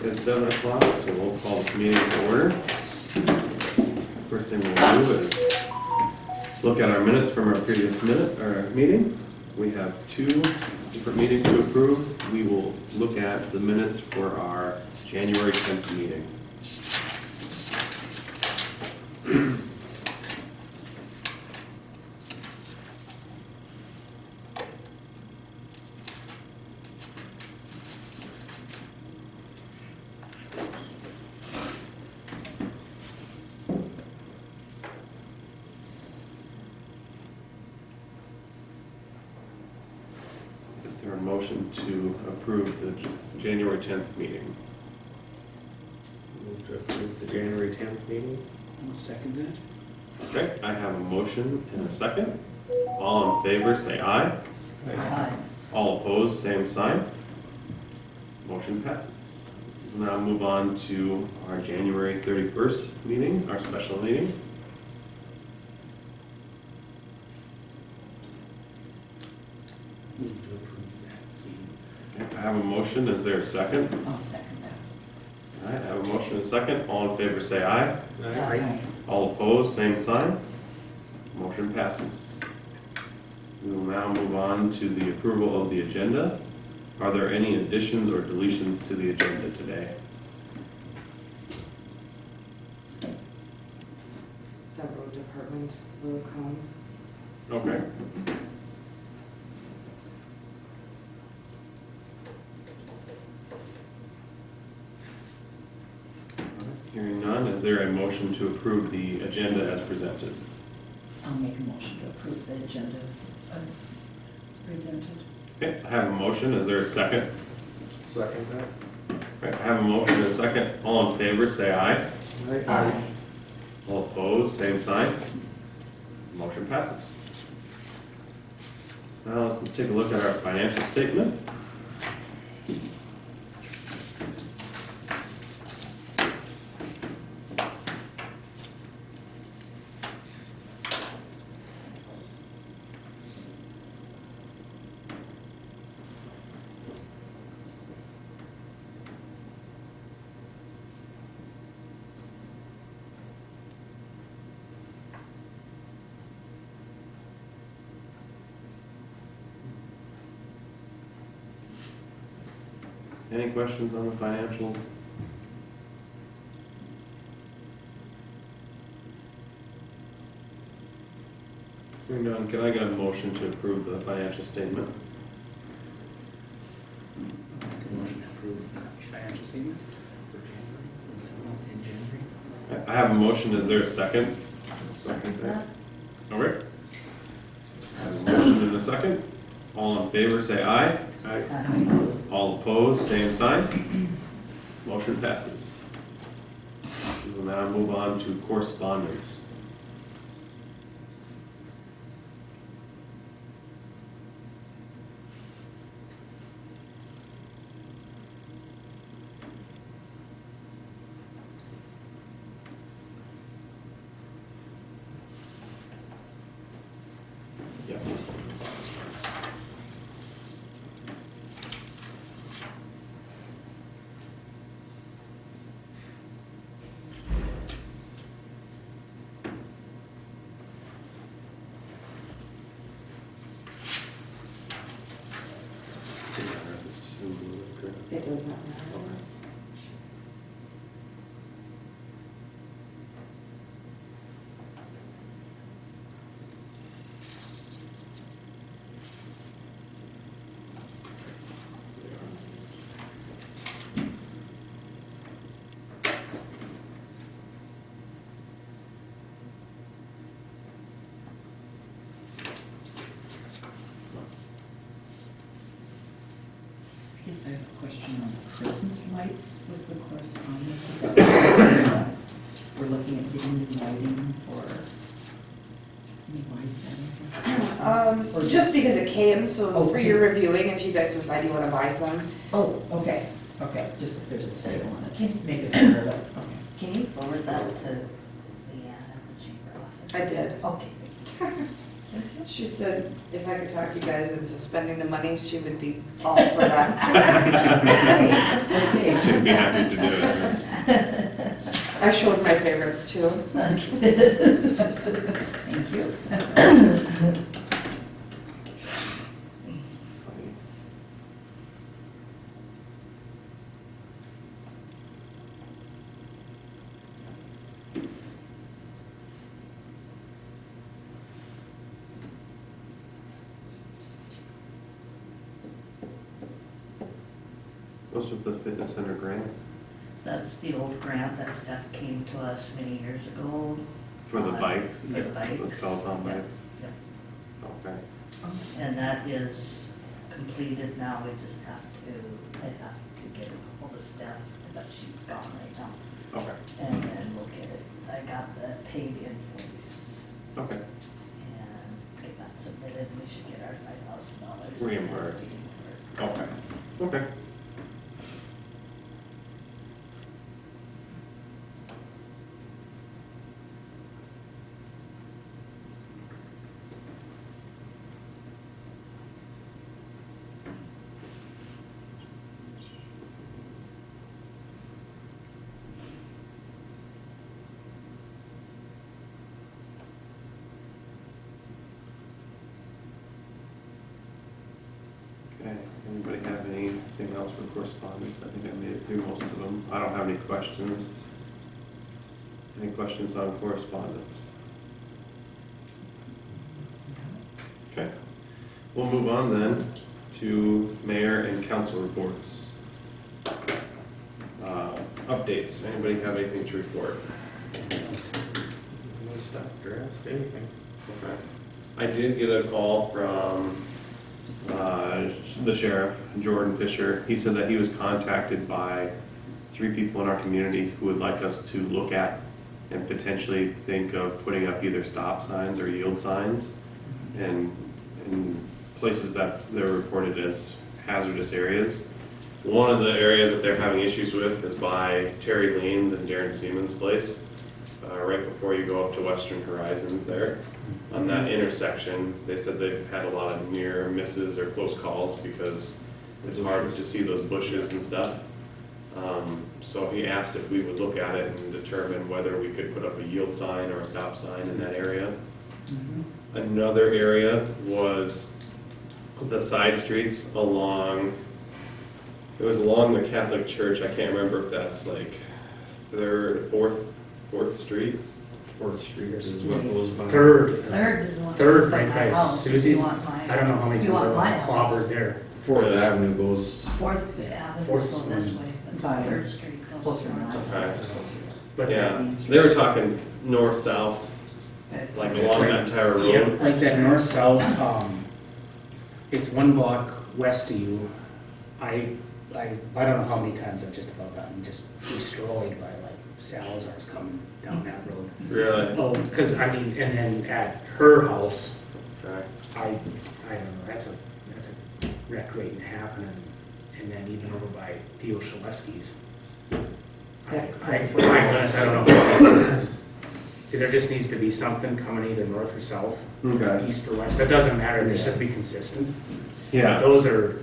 It's 7 o'clock, so we'll call this meeting to order. First thing we'll do is look at our minutes from our previous meeting. We have 2 different meetings to approve. We will look at the minutes for our January 10th meeting. Is there a motion to approve the January 10th meeting? Move to approve the January 10th meeting. I'll second that. Okay, I have a motion and a second. All in favor, say aye. Aye. All opposed, same sign. Motion passes. We'll now move on to our January 31st meeting, our special meeting. Move to approve that meeting. Okay, I have a motion. Is there a second? I'll second that. All right, I have a motion and a second. All in favor, say aye. Aye. All opposed, same sign. Motion passes. We will now move on to the approval of the agenda. Are there any additions or deletions to the agenda today? The road department will come. Okay. Hearing none, is there a motion to approve the agenda as presented? I'll make a motion to approve the agendas as presented. Okay, I have a motion. Is there a second? Second that. Okay, I have a motion and a second. All in favor, say aye. Aye. All opposed, same sign. Motion passes. Now let's take a look at our financial statement. Any questions on the financials? Hearing none, can I get a motion to approve the financial statement? I'll make a motion to approve the financial statement for January, for the month in January. I have a motion. Is there a second? Second that. All right. I have a motion and a second. All in favor, say aye. Aye. All opposed, same sign. Motion passes. We will now move on to correspondence. Yep. It does not matter. I guess I have a question on the Christmas lights with the correspondence. Is that something we're looking at getting new lighting for new lights? Or Just because it came, so Oh, for your reviewing, if you guys decide you wanna buy some. Oh, okay, just that there's a sale on it, make us aware of it, okay. Can you forward that to Leanne at the chamber office? I did. Okay. She said if I could talk you guys into spending the money, she would be all for that. Okay. She'd be happy to I showed my favorites too. Thank you. What's with the fitness center grant That's the old grant that Steph came to us many years ago. for the bikes? For the bikes. Those Peloton Yep, bikes? yep. Okay. And that is completed now, we just have to, I have to get a hold of Steph, but she's gone right now. Okay. And then we'll get it, I got the paid invoice Okay. and get that submitted, we should get our $5,000. Reimbursed. Okay. Okay. Okay, anybody have anything else for correspondence? I think I made it through most of them. I don't have any questions. Any questions on correspondence? Okay, we'll move on then to mayor and council reports. Updates, anybody have anything to report? No stuff, drafts, anything. Okay. I did get a call from the sheriff, Jordan Fisher. He said that he was contacted by 3 people in our community who would like us to look at and potentially think of putting up either stop signs or yield signs in places that they're reported as hazardous areas. One of the areas that they're having issues with is by Terry Lanes and Darren Seaman's place, right before you go up to Western Horizons there. On that intersection, they said they've had a lot of near misses or close calls because it's hard to see those bushes and stuff. So he asked if we would look at it and determine whether we could put up a yield sign or a stop sign in that area. Another area was the side streets along, it was along the Catholic Church. I can't remember if that's like 4th Street. 4th Street is what goes by. Third, Third is the one. third, by right my by house. Susie's. You want mine? I don't know how many You times want my I've house? clobbered there. 4th Avenue goes, Fourth Avenue Fourth goes this one. way, but By- Third Street goes Closer to my north. house. But Yeah, they were talking north-south, like along that entire yeah, road. like that north-south, it's 1 block west of you. I don't know how many times I've just about gotten just destroyed by like Salazar's coming down that road. Really? Oh, because I mean, and then at her house, Okay. I don't know, that's a wreck waiting to happen, and then even over by Theo Shaleski's. My goodness, I don't know. There just needs to be something coming either north or south, Okay. east or west, but it doesn't matter, they should be consistent. Yeah. Those are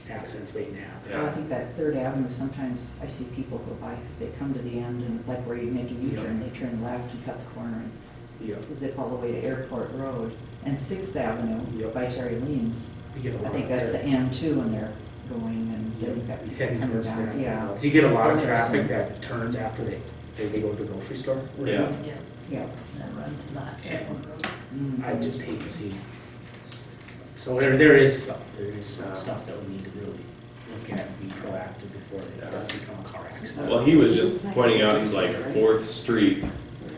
accidents waiting to happen. Well, I think that Third Avenue, sometimes I see people go by because they come to the end and like where you make a U-turn, they turn left and cut the corner Yep. and zip all the way to Airport Road. And 6th Avenue Yep. by Terry Leans, You get a I lot think that's the there. end too when they're going and then you've got people Heading coming towards back, there. yeah. 'Cause you get a lot of Those are traffic some- that turns after they go to the grocery store. Yeah. Yeah, Yeah. and run to that Yeah. airport road. Mm. I just hate to see. So there is some stuff that we need to really look at and be proactive before it does become a car accident. Well, he was just pointing out, he's like 4th Street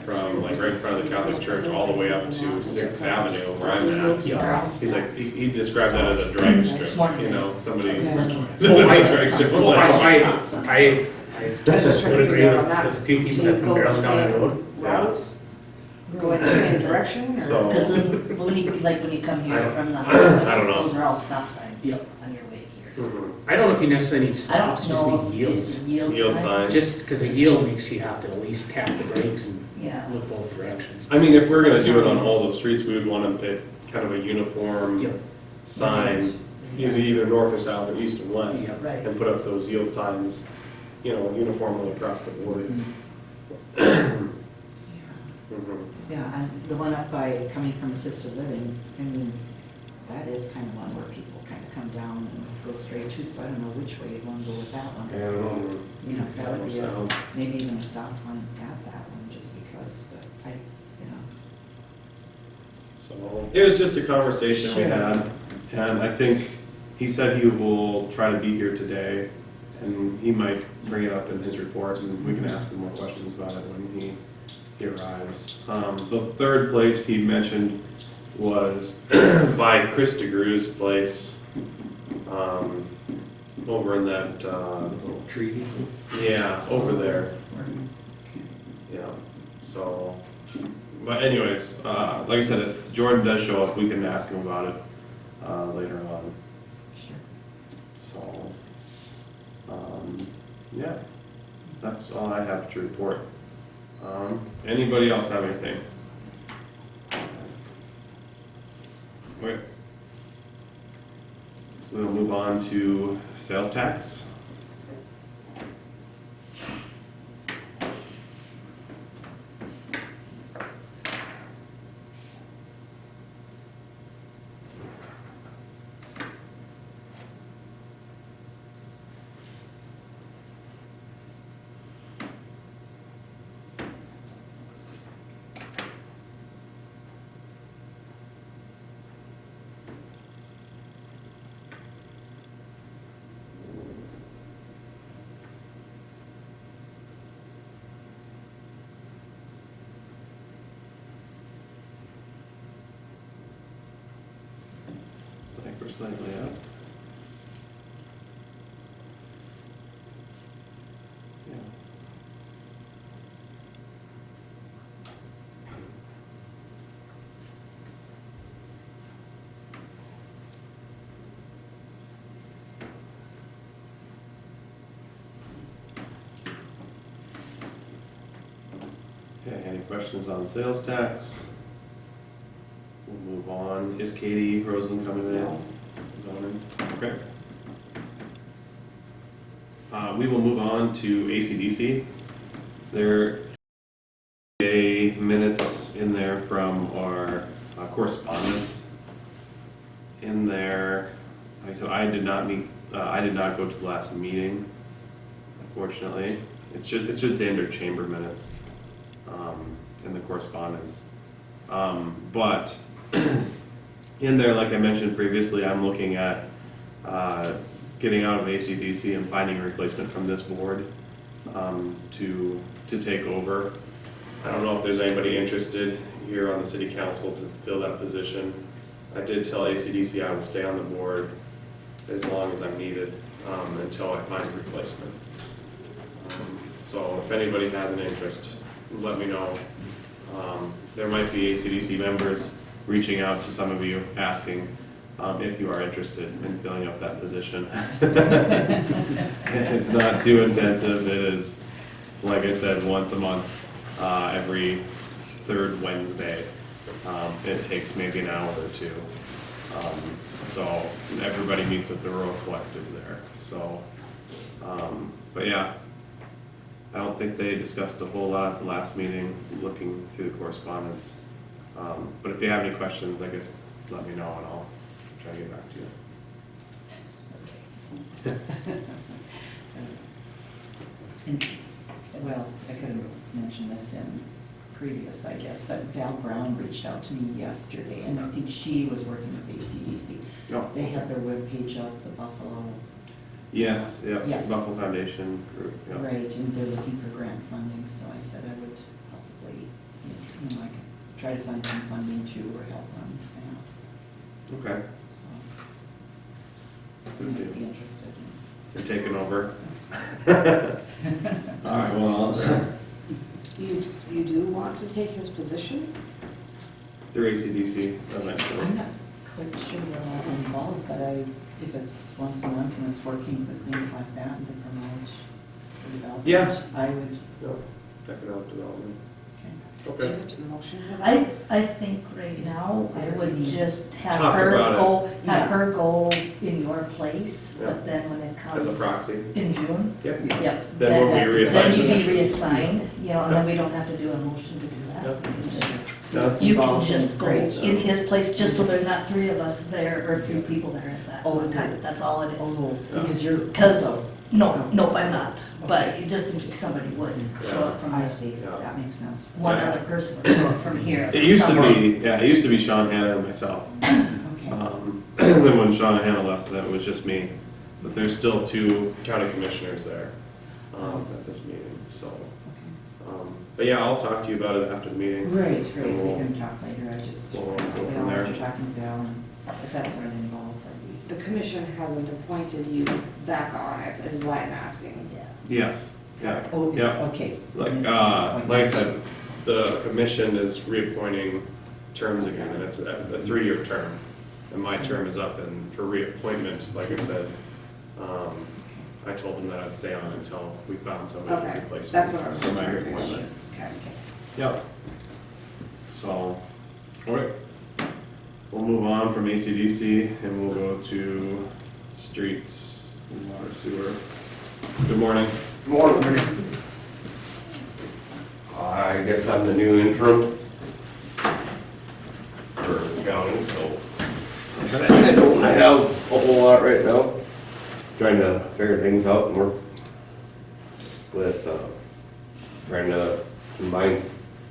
from like right in front of the Catholic Church all the way up to 6th Avenue where I'm at. Yeah. He's like, he described that as a drag strip, you know, somebody. Oh, Drag strip. I Just trying would to agree figure out with on that. with a few people Do that you come go the barreling down that same road. route? Go in the same direction, or? So- Because when you, like when you come here I don't- from the house, I don't know. those are all stop signs Yep. on your way here. Mhm. I don't know if you necessarily need I stops, don't just know. need yields. Is yield Yield signs? signs. Just because a yield makes you have to at least tap the brakes and Yeah. look both directions. I mean, if we're gonna do it on all those streets, we would want to pick kind of a uniform Yep. sign, either north or south or east and west, Yep. Right. and put up those yield signs uniformly across the board. Yeah. Mhm. Yeah, and the one up by, coming from assisted living, I mean, that is kind of one where people kind of come down and go straight to, so I don't know which way you'd want to go with that one. And, You know, that would be South. maybe even a stop sign at that one, just because, but So it was just a conversation we Sure. had, and I think he said he will try to be here today, and he might bring it up in his report, and we can ask him more questions about it when he arrives. The third place he mentioned was by Chris DeGrew's place, over in that, Little trees. yeah, over there. Yeah, so, but anyways, like I said, if Jordan does show up, we can ask him about it, later on, sure. so, yeah, that's all I have to report. Anybody else have anything? Okay. We'll move on to sales tax. I think we're slightly up. Yeah. Okay, any questions on sales tax? We'll move on. Is Katie Rosen coming in? Zoning? Okay. We will move on to ACDC. There are minutes in there from our correspondence. In there, like I said, I did not go to the last meeting, unfortunately. It should say under chamber minutes, in the correspondence. But in there, like I mentioned previously, I'm looking at getting out of ACDC and finding a replacement from this board to take over. I don't know if there's anybody interested here on the city council to fill that position. I did tell ACDC I will stay on the board as long as I'm needed until I find a replacement. So if anybody has an interest, let me know. There might be ACDC members reaching out to some of you asking if you are interested in filling up that position. It's not too intensive. It is, like I said, once a month, every third Wednesday. It takes maybe an hour or two. So everybody meets at the Rural Collective there. So, but yeah, I don't think they discussed a whole lot at the last meeting, looking through the correspondence. But if you have any questions, I guess let me know and I'll try to get back to you. And, well, I could have mentioned this in previous, I guess, but Val Brown reached out to me yesterday, and I think she was working with ACDC. Oh, They have their webpage up, the Buffalo. yes, yeah, Yes. Buffalo Foundation group, yeah. Right, and they're looking for grant funding, so I said I would possibly, you know, I could try to find some funding too, or help them, Okay, so. Good You deal. might be interested in. you're taking over. All right, well, You do want to take his position? through ACDC eventually. I'm not quite sure where all involved, but if it's once a month and it's working with things like that and to promote the development, Yeah. I would, No, economic development. okay. Do you Okay. have to motion for that? I think right now, I would just have Talk her about it. go, Yeah. have her go in your place, Yeah. but then when it time comes. as a proxy. In June? Yep. Yep. Then we'll be that's- reassigned Then you be positions. reassigned, you know, and then we don't have to do a motion to do that. Yep. We can just- So it's You can involved in just go grades. in his place, just so there's not three of us there, or three people there at that Oh, one time, that's all it is. Oh, because you're. Because, so- no, nope, I'm not, but just in case somebody would show up from I there. see, Yeah. that makes sense. One Yeah. other person would show up from here. It used to somewhere. be, yeah, it used to be Sean Hanna and myself. Okay, And then when Sean Hanna left, that was just me. But there's still 2 county commissioners there at this meeting, so. okay. But yeah, I'll talk to you about it after the meeting. Great, And great, we we'll- can talk later, I just, we'll go we from all there. have to talk to Bill, and if that's what it involves, I'd be. The commission hasn't appointed you back on it, is why I'm asking. Yeah. Yes, yeah. Oh, Yeah. okay. Like, And it's like I said, the commission is reappointing terms again, and it's a 3-year term. And my term is up, and for reappointment, like I said, I told them that I'd stay on until we found somebody to Okay, replace me. that's what I was for my trying to reappointment. Okay. Yep. So, all right. We'll move on from ACDC and we'll go to streets and water sewer. Good morning. Morning. I guess I'm the new interim for the county, so I don't have a whole lot right now. Trying to figure things out and work with, trying to combine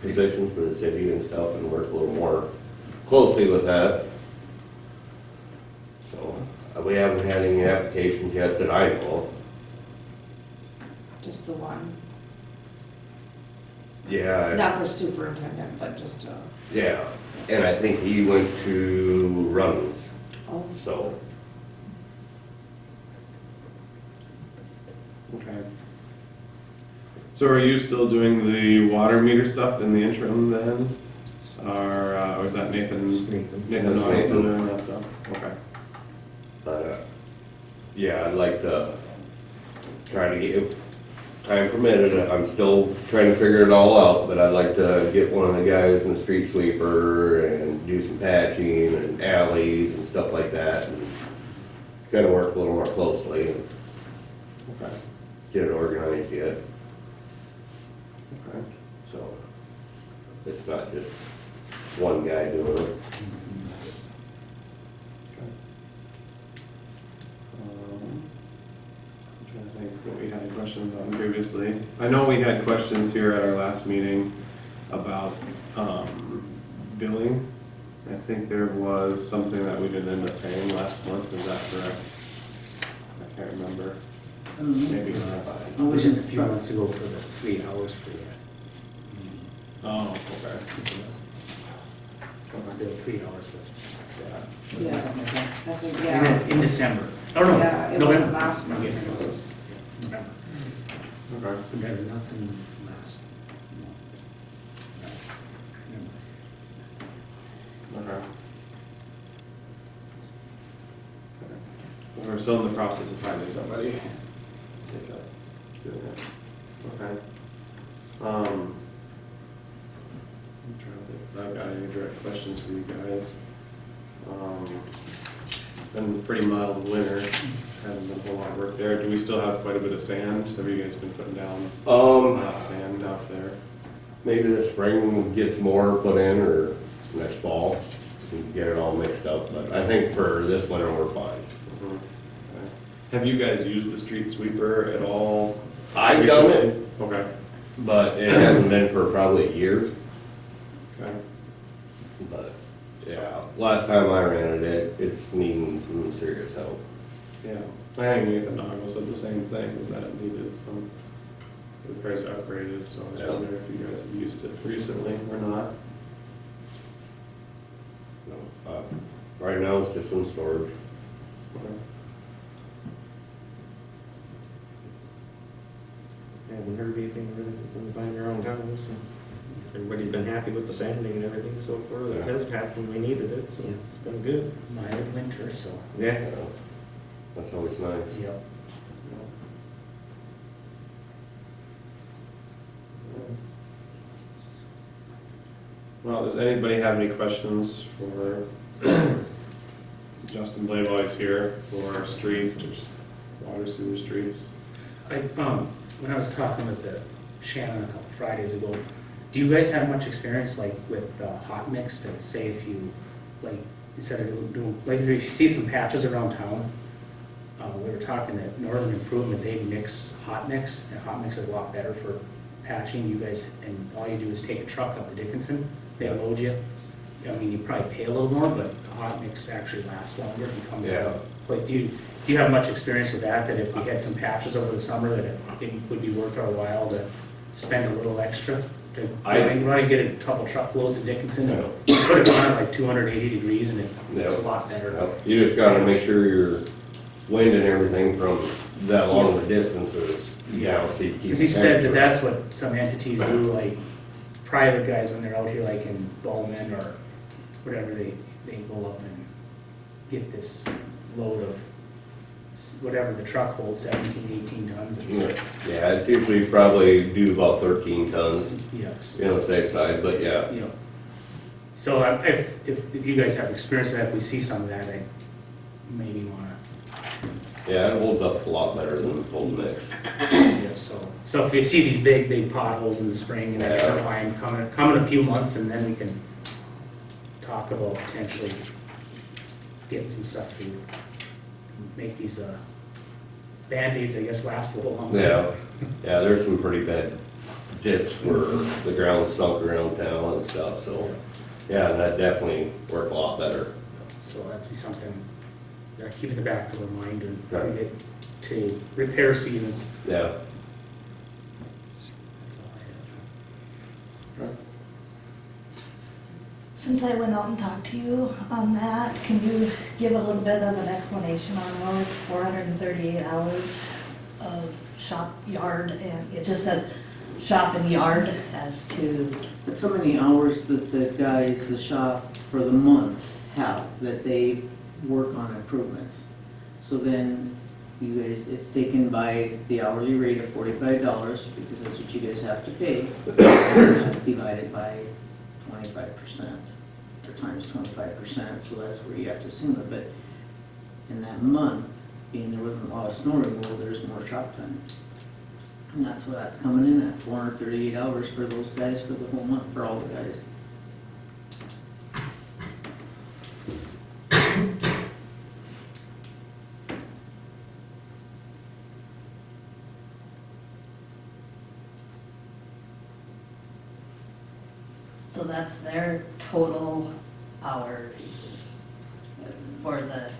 positions for the city and stuff and work a little more closely with that. So, we haven't had any applications yet that I know of. Just the one, Yeah. not for superintendent, but just, Yeah, and I think he went to Runnels, oh, so. Okay. So are you still doing the water meter stuff in the interim then? Or was that Nathan? Nathan. Nathan That's Knox still Nathan. doing that stuff? Okay. But, yeah, I'd like to try to get, if time permitted, I'm still trying to figure it all out, but I'd like to get one of the guys in the street sweeper and do some patching and alleys and stuff like that, and kind of work a little more closely and Okay. get it organized yet, Okay. so it's not just one guy doing it. I'm trying to think what we had questions on previously. I know we had questions here at our last meeting about billing. I think there was something that we didn't end up paying last month, is that correct? I can't remember. Maybe it's not. It was just a few months ago for the 3 hours for that. Oh, okay. It's been 3 hours, but, Yeah. yeah, Something like that. I think, in, yeah. in December. Oh, no, Yeah, it November. wasn't last month, Yeah, it it was was- November. Okay. We got nothing last. Okay. We're still in the process of finding somebody. Take up doing it. Okay. I'm trying to think if I've got any direct questions for you guys. It's been a pretty mild winter, hasn't been a whole lot of work there. Do we still have quite a bit of sand? Have you guys been putting down sand out there? Maybe this spring we'll get some more put in, or next fall, we can get it all mixed up, but I think for this winter, we're fine. Mhm. Okay. Have you guys used the street sweeper at all? I've done it. recently? Okay. But it hasn't been for probably a year, Okay. but, yeah, last time I ran it, it's needing some serious help. Yeah, I think Nathan Noggle said the same thing, was that it needed some repairs or upgraded, so I was Yeah. wondering if you guys have used it recently or not. No, right now, it's just in storage. Okay. Yeah, we heard anything really from buying your own house. Everybody's been happy with the sanding and everything so far. It Yeah. has happened when we needed it, so it's been good. Mild winter, so. Yeah. That's always nice. Yep. Well, does anybody have any questions for Justin Blaylois here for our street or water water sewer streets. When I was talking with Shannon a couple Fridays ago, do you guys have much experience like with hot mix to say if you, like, instead of doing, like if you see some patches around town, we were talking that Northern Improvement, they mix hot mix, and hot mix is a lot better for patching. You guys, and all you do is take a truck up to Dickinson, they load you. I mean, you probably pay a little more, but the hot mix actually lasts longer and come Yeah. Like, do you have much experience with that, that if we had some patches over the summer, that it would be worth our while to spend a little extra? You want to get a couple truckloads of Dickinson and put it on at like 280 degrees and it's a lot better. You just gotta make sure your wind and everything from that long of a distance is, so you keep. Because he said that that's what some entities do, like private guys when they're out here, like in Bowman or whatever, they go up and get this load of whatever the truck holds, 17, 18 tons. Yeah, it's usually probably do about 13 tons, Yes. you know, safe side, but yeah. You know. So if you guys have experience with that, if we see some of that, I maybe want Yeah, it holds up a lot better than old mix. to. So if we see these big potholes in the spring and that's fine, come in a few months and then we can talk about potentially getting some stuff to make these Band-Aids, I guess, last a little longer. Yeah, there's some pretty bad dips where the ground's sunk around town and stuff, so, yeah, that definitely worked a lot better. So that'd be something that I keep in the back of our mind and Right. we get to repair season. Yeah. That's all I have. Since I went out and talked to you on that, can you give a little bit of an explanation on those 438 hours of shop yard? And it just says shop and yard as to, That's how many hours that the guys, the shop for the month have that they work on improvements. So then you guys, it's taken by the hourly rate of $45 because that's what you guys have to pay. That's divided by 25% or times 25%, so that's where you have to assume it. But in that month, being there wasn't a lot of snow removal, there's more shop time. And that's what that's coming in at, 438 hours for those guys for the whole month, for all the guys. so that's their total hours for the,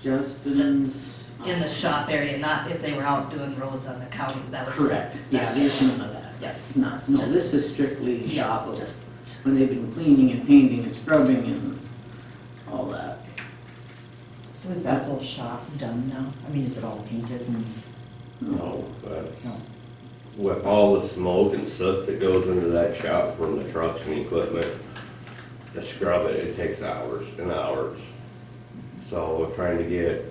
Justin's. in the shop area, not if they were out doing roads on the county, that was. Correct, yeah, there's none of that. Yes. Not, no, this is strictly Yeah, shop of just, when they've been cleaning and painting and scrubbing and all that. So is that whole shop done now? I mean, is it all painted and? No, that's, No. with all the smoke and soot that goes into that shop from the trucks and equipment, to scrub it, it takes hours and hours. So we're trying to get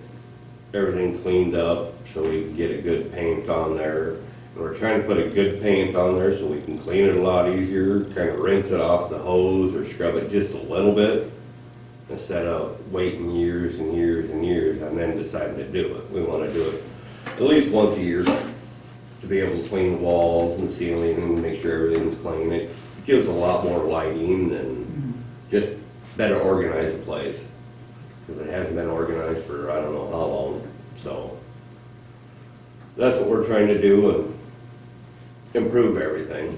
everything cleaned up so we can get a good paint on there. And we're trying to put a good paint on there so we can clean it a lot easier, kind of rinse it off the hose or scrub it just a little bit, instead of waiting years and years and years and then deciding to do it. We want to do it at least once a year to be able to clean the walls and ceiling and make sure everything's clean. It gives a lot more lighting and just better organize the place. Because it hasn't been organized for I don't know how long. So that's what we're trying to do and improve everything.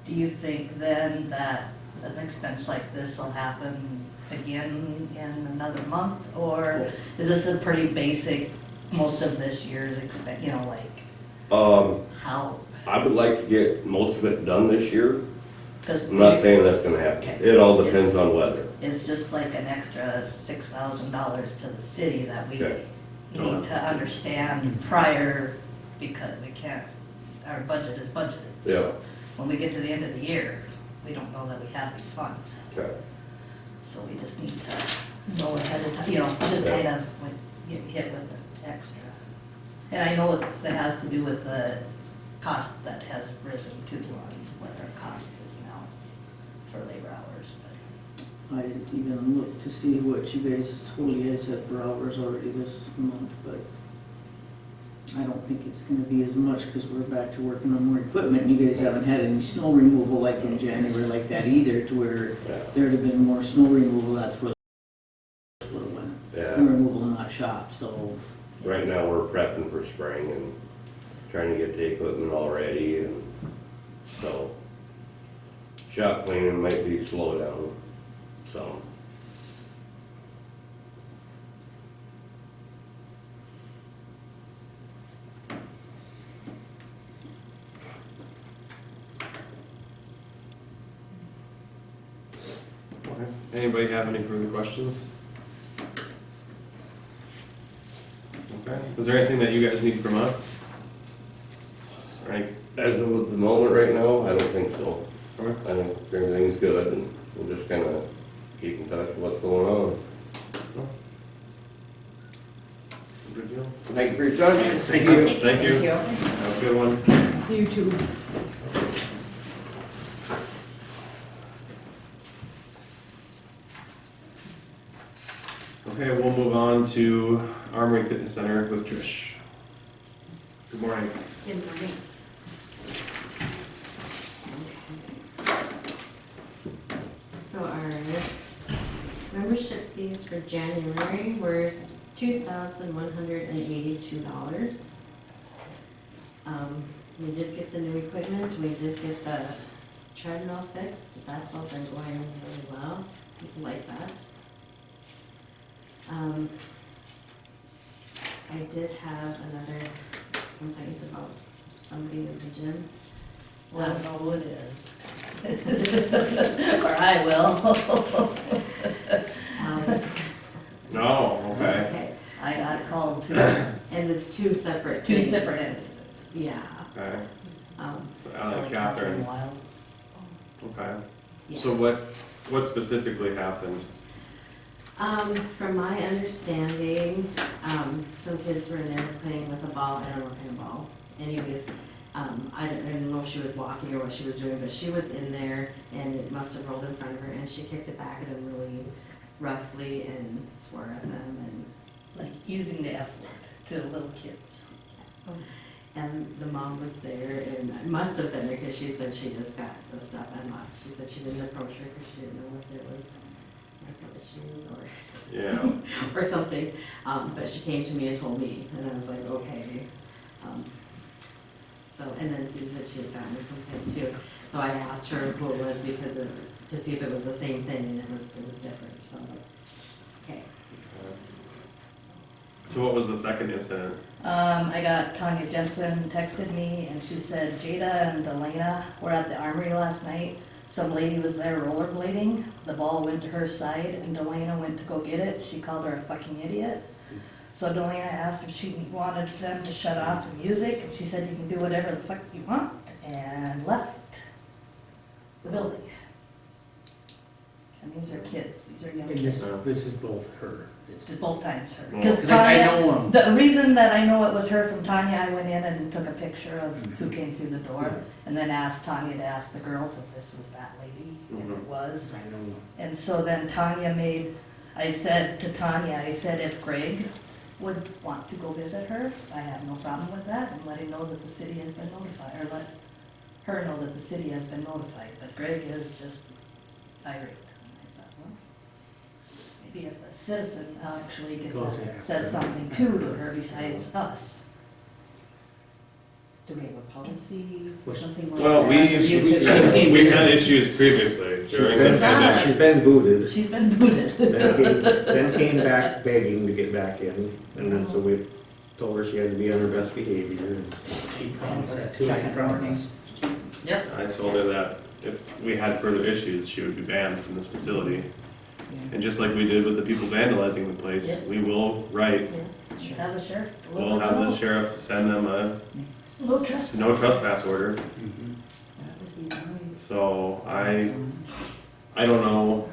do you think then that an expense like this will happen again in another month? Or is this a pretty basic, most of this year's expense, you know, like, how? I would like to get most of it done this year. 'Cause I'm not saying that's gonna happen. Okay. It all depends on weather. it's just like an extra $6,000 to the city that we Okay. need to understand prior, because we can't, our budget is budgeted. Yeah. So when we get to the end of the year, we don't know that we have these funds. Okay. So we just need to know ahead of time, you know, just kind of when get hit with the extra. And I know that has to do with the cost that has risen too on what our cost is now for labor hours, but. I didn't even look to see what you guys had for hours already this month, but I don't think it's gonna be as much, cause we're back to working on more equipment, and you guys haven't had any snow removal like in January like that either, to where Yeah. there'd have been more snow removal, that's where it went. Yeah. Snow removal, not shop, so, Right now, we're prepping for spring and trying to get the equipment all ready, and so shop cleaning might be slow down, so. Okay. Anybody have any further questions? Okay, is there anything that you guys need from us? All right, As of the moment right now, I don't think so. okay. I think everything's good, and we'll just kinda keep in touch with what's going on. Good deal. Thank you for your time. Thank you. Thank you. Have a good one. You too. Okay, we'll move on to Armory Fitness Center with Trish. Good morning. Good morning. So our membership fees for January were $2,182. We did get the new equipment, we did get the treadmill fixed, that's all been going really well, people like that. I did have another complaint about somebody in the gym. Let them know who it is. Or I will. No, okay. Okay, I got called to and it's two separate two things. separate incidents. Yeah. Okay, Um, so Alan Really Catherine, wild. okay. yeah. So what specifically happened? From my understanding, some kids were in there playing with a ball, I don't know what kind of ball. Anyways, I don't know if she was walking or what she was doing, but she was in there and it must have rolled in front of her and she kicked it back at them really roughly and swore at them Like using the F word to little kids. and the mom was there and it must have been there because she said she just got the stuff unlocked. She said she didn't approach her because she didn't know if there was mental issues or Yeah, or something, but she came to me and told me, and I was like, okay. So, and then Sue said she had gotten a complaint too, so I asked her who it was because to see if it was the same thing, and it was different, so, okay. so what was the second incident? I got Tanya Jensen texted me and she said Jada and Delana were at the Armory last night. Some lady was there rollerblading. The ball went to her side and Delana went to go get it. She called her a fucking idiot. So Delana asked if she wanted them to shut off the music and she said you can do whatever the fuck you want and left the building. And these are kids, these are young And kids. this is both her. This is both times her. Well, Because 'Cause I Tanya, know them. the reason that I know it was her from Tanya, I went in and took a picture of who came through the door, and then asked Tanya to ask the girls if this was that lady, and it was. I know them. And so then Tanya I said to Tanya, I said if Greg would want to go visit her, I have no problem with that, and let him know that the city has been notified, or let her know that the city has been notified, but Greg is just irate. And I thought, well, maybe if a citizen actually Goes after says her. something too to her besides us. Do we have a policy for Which- something like Well, that? we've had issues previously during this. been- She's been booted, She's been booted. then came back begging to get back in, and then so we told her she had to be on her best behavior. And She promised that too in front of us. Yep. I told her that if we had further issues, she would be banned from this facility. And just like we did with the people vandalizing the place, Yep. we will write, Have the sheriff. we'll have the sheriff send them a No trespass. no trespass order. Mhm. That would be nice. So I don't know,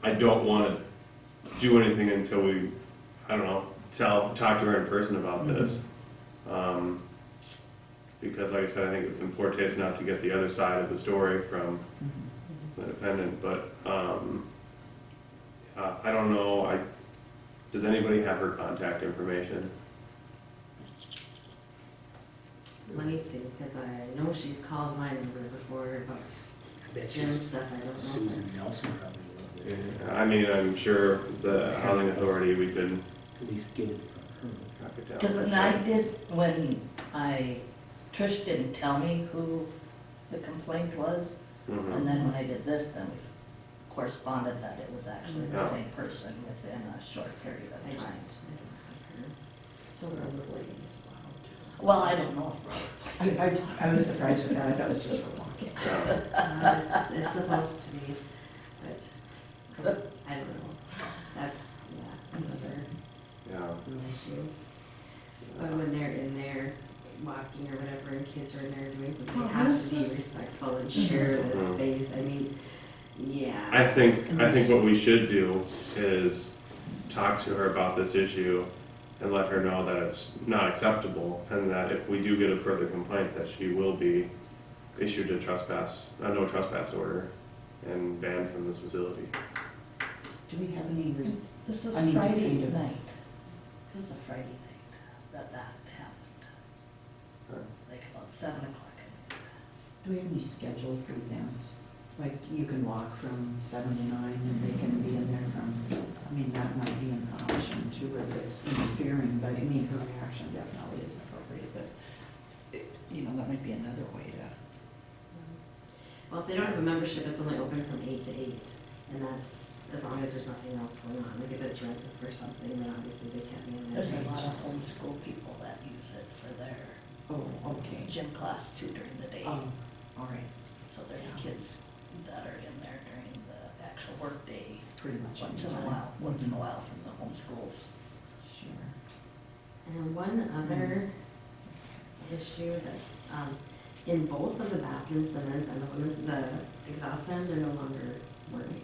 I don't wanna do anything until we, I don't know, talk to her in person about this. Because like I said, I think it's important not to get the other side of the story from independent, but, I don't know, does anybody have her contact information? Let me see, because I know she's called my number before, but I bet gym you stuff, I don't know. Susan Nelson probably will, I mean, I'm sure the housing authority, we could at least get it from her. track it down. Because Trish didn't tell me who the complaint was, Mhm. and then when I did this, then we corresponded that it was actually the Yeah. same person within a short period I of don't time. have her. So we're avoiding this loud. Well, I don't know if, I was surprised with that, I thought it was just for walking. Yeah. It's supposed to be, but I don't know. That's, another Yeah. issue. But when they're in there walking or whatever, and kids are in there doing something, Well, they have this to be was- respectful and share the Mhm. space. I mean, yeah. I think what we should do is talk to her about this issue and let her know that it's not acceptable, and that if we do get a further complaint, that she will be issued a no trespass order and banned from this facility. Do we have any, this was I mean, Friday kind of- night. This was a Friday night that happened, Huh. like about 7 o'clock at night. do we have any schedule for events? Like you can walk from 7 to 9 and they can be in there from, I mean, that might be an option too if it's interfering, but I mean, her reaction definitely is appropriate, but, that might be another way to. Well, if they don't have a membership, it's only open from 8 to 8, and that's as long as there's nothing else going on. Like if it's rented for something, then obviously they can't be in there. There's a lot of homeschool people that use it for their Oh, okay. gym class too during the day. Oh, all right, So there's Yeah. kids that are in there during the actual work day, pretty much. once in a anytime. while, once in a while from the homeschools. Sure. And one other issue that's, in both of the bathrooms, the men's and the women's, the exhaust fans are no longer working.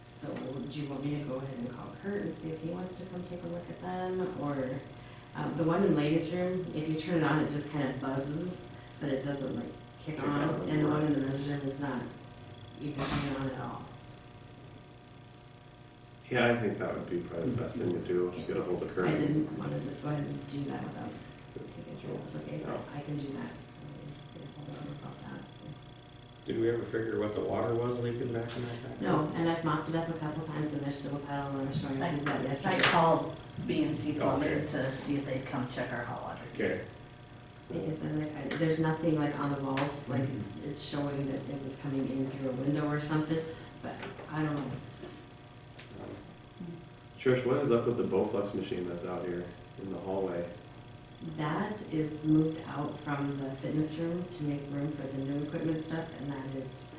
So do you want me to go ahead and call Kurt and see if he wants to come take a look at them? Or, the one in ladies' room, if you turn it on, it just kind of buzzes, but it doesn't like kick on. And the one in the men's room is not, you can turn it on at all. Yeah, I think that would be probably the best thing to do, is get a hold of her. I didn't want to just go ahead and do that without taking control. Okay, but I can do that. Get hold of him about that, so. Did we ever figure what the water was leaking back in that tank? No, and I've mopped it up a couple times and they're still a pile and I was showing you that I yesterday. called B&C Okay. Plumbing to see if they'd come check our hot water. Okay. Because then like, there's nothing like on the walls, like it's showing that it was coming in through a window or something, but I don't know. Trish, what is up with the Bowflex machine that's out here in the hallway? That is moved out from the fitness room to make room for the new equipment stuff and that is,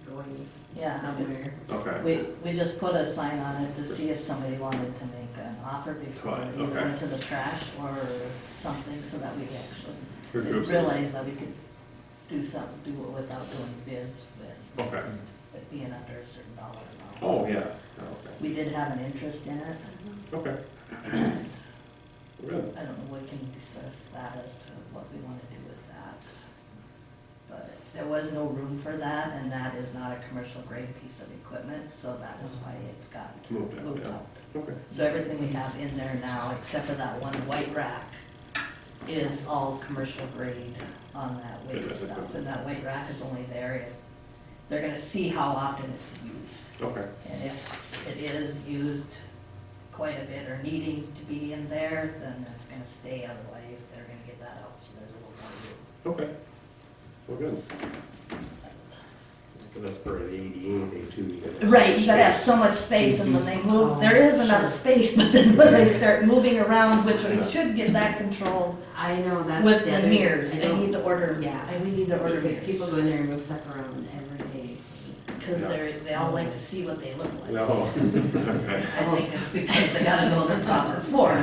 going Yeah. somewhere. Okay. We just put a sign on it to see if somebody wanted to make an offer before Right, it either okay. went to the trash or something, so that we actually Her group's- realized that we could do it without doing bids, with Okay. it being under a certain dollar amount. Oh, yeah. Oh, We did have an interest in it. okay. Okay. Good. I don't know, we can discuss that as to what we want to do with that. But there was no room for that, and that is not a commercial grade piece of equipment, so that is why it got Moved out, moved yeah. out. Okay. So everything we have in there now, except for that one white rack, is all commercial grade on that weight Good, stuff. okay. And that white rack is only there if, they're gonna see how often it's used. Okay. And if it is used quite a bit or needing to be in there, then that's gonna stay, otherwise they're gonna get that out, so there's a little more to do. Okay. Well, good. Because that's part of the ADA thing too. You gotta have Right, you gotta have space. so much space, and when they move, Oh, there is enough sure. space, but then when they start moving around, which we should get that controlled I know that's. with the the other- mirrors, I they don't- need to order, Yeah. and we need to order Because people mirrors. go in there and move stuff around every day. Because they all like to see what they look like. Oh, okay. I think it's because they gotta know their proper form.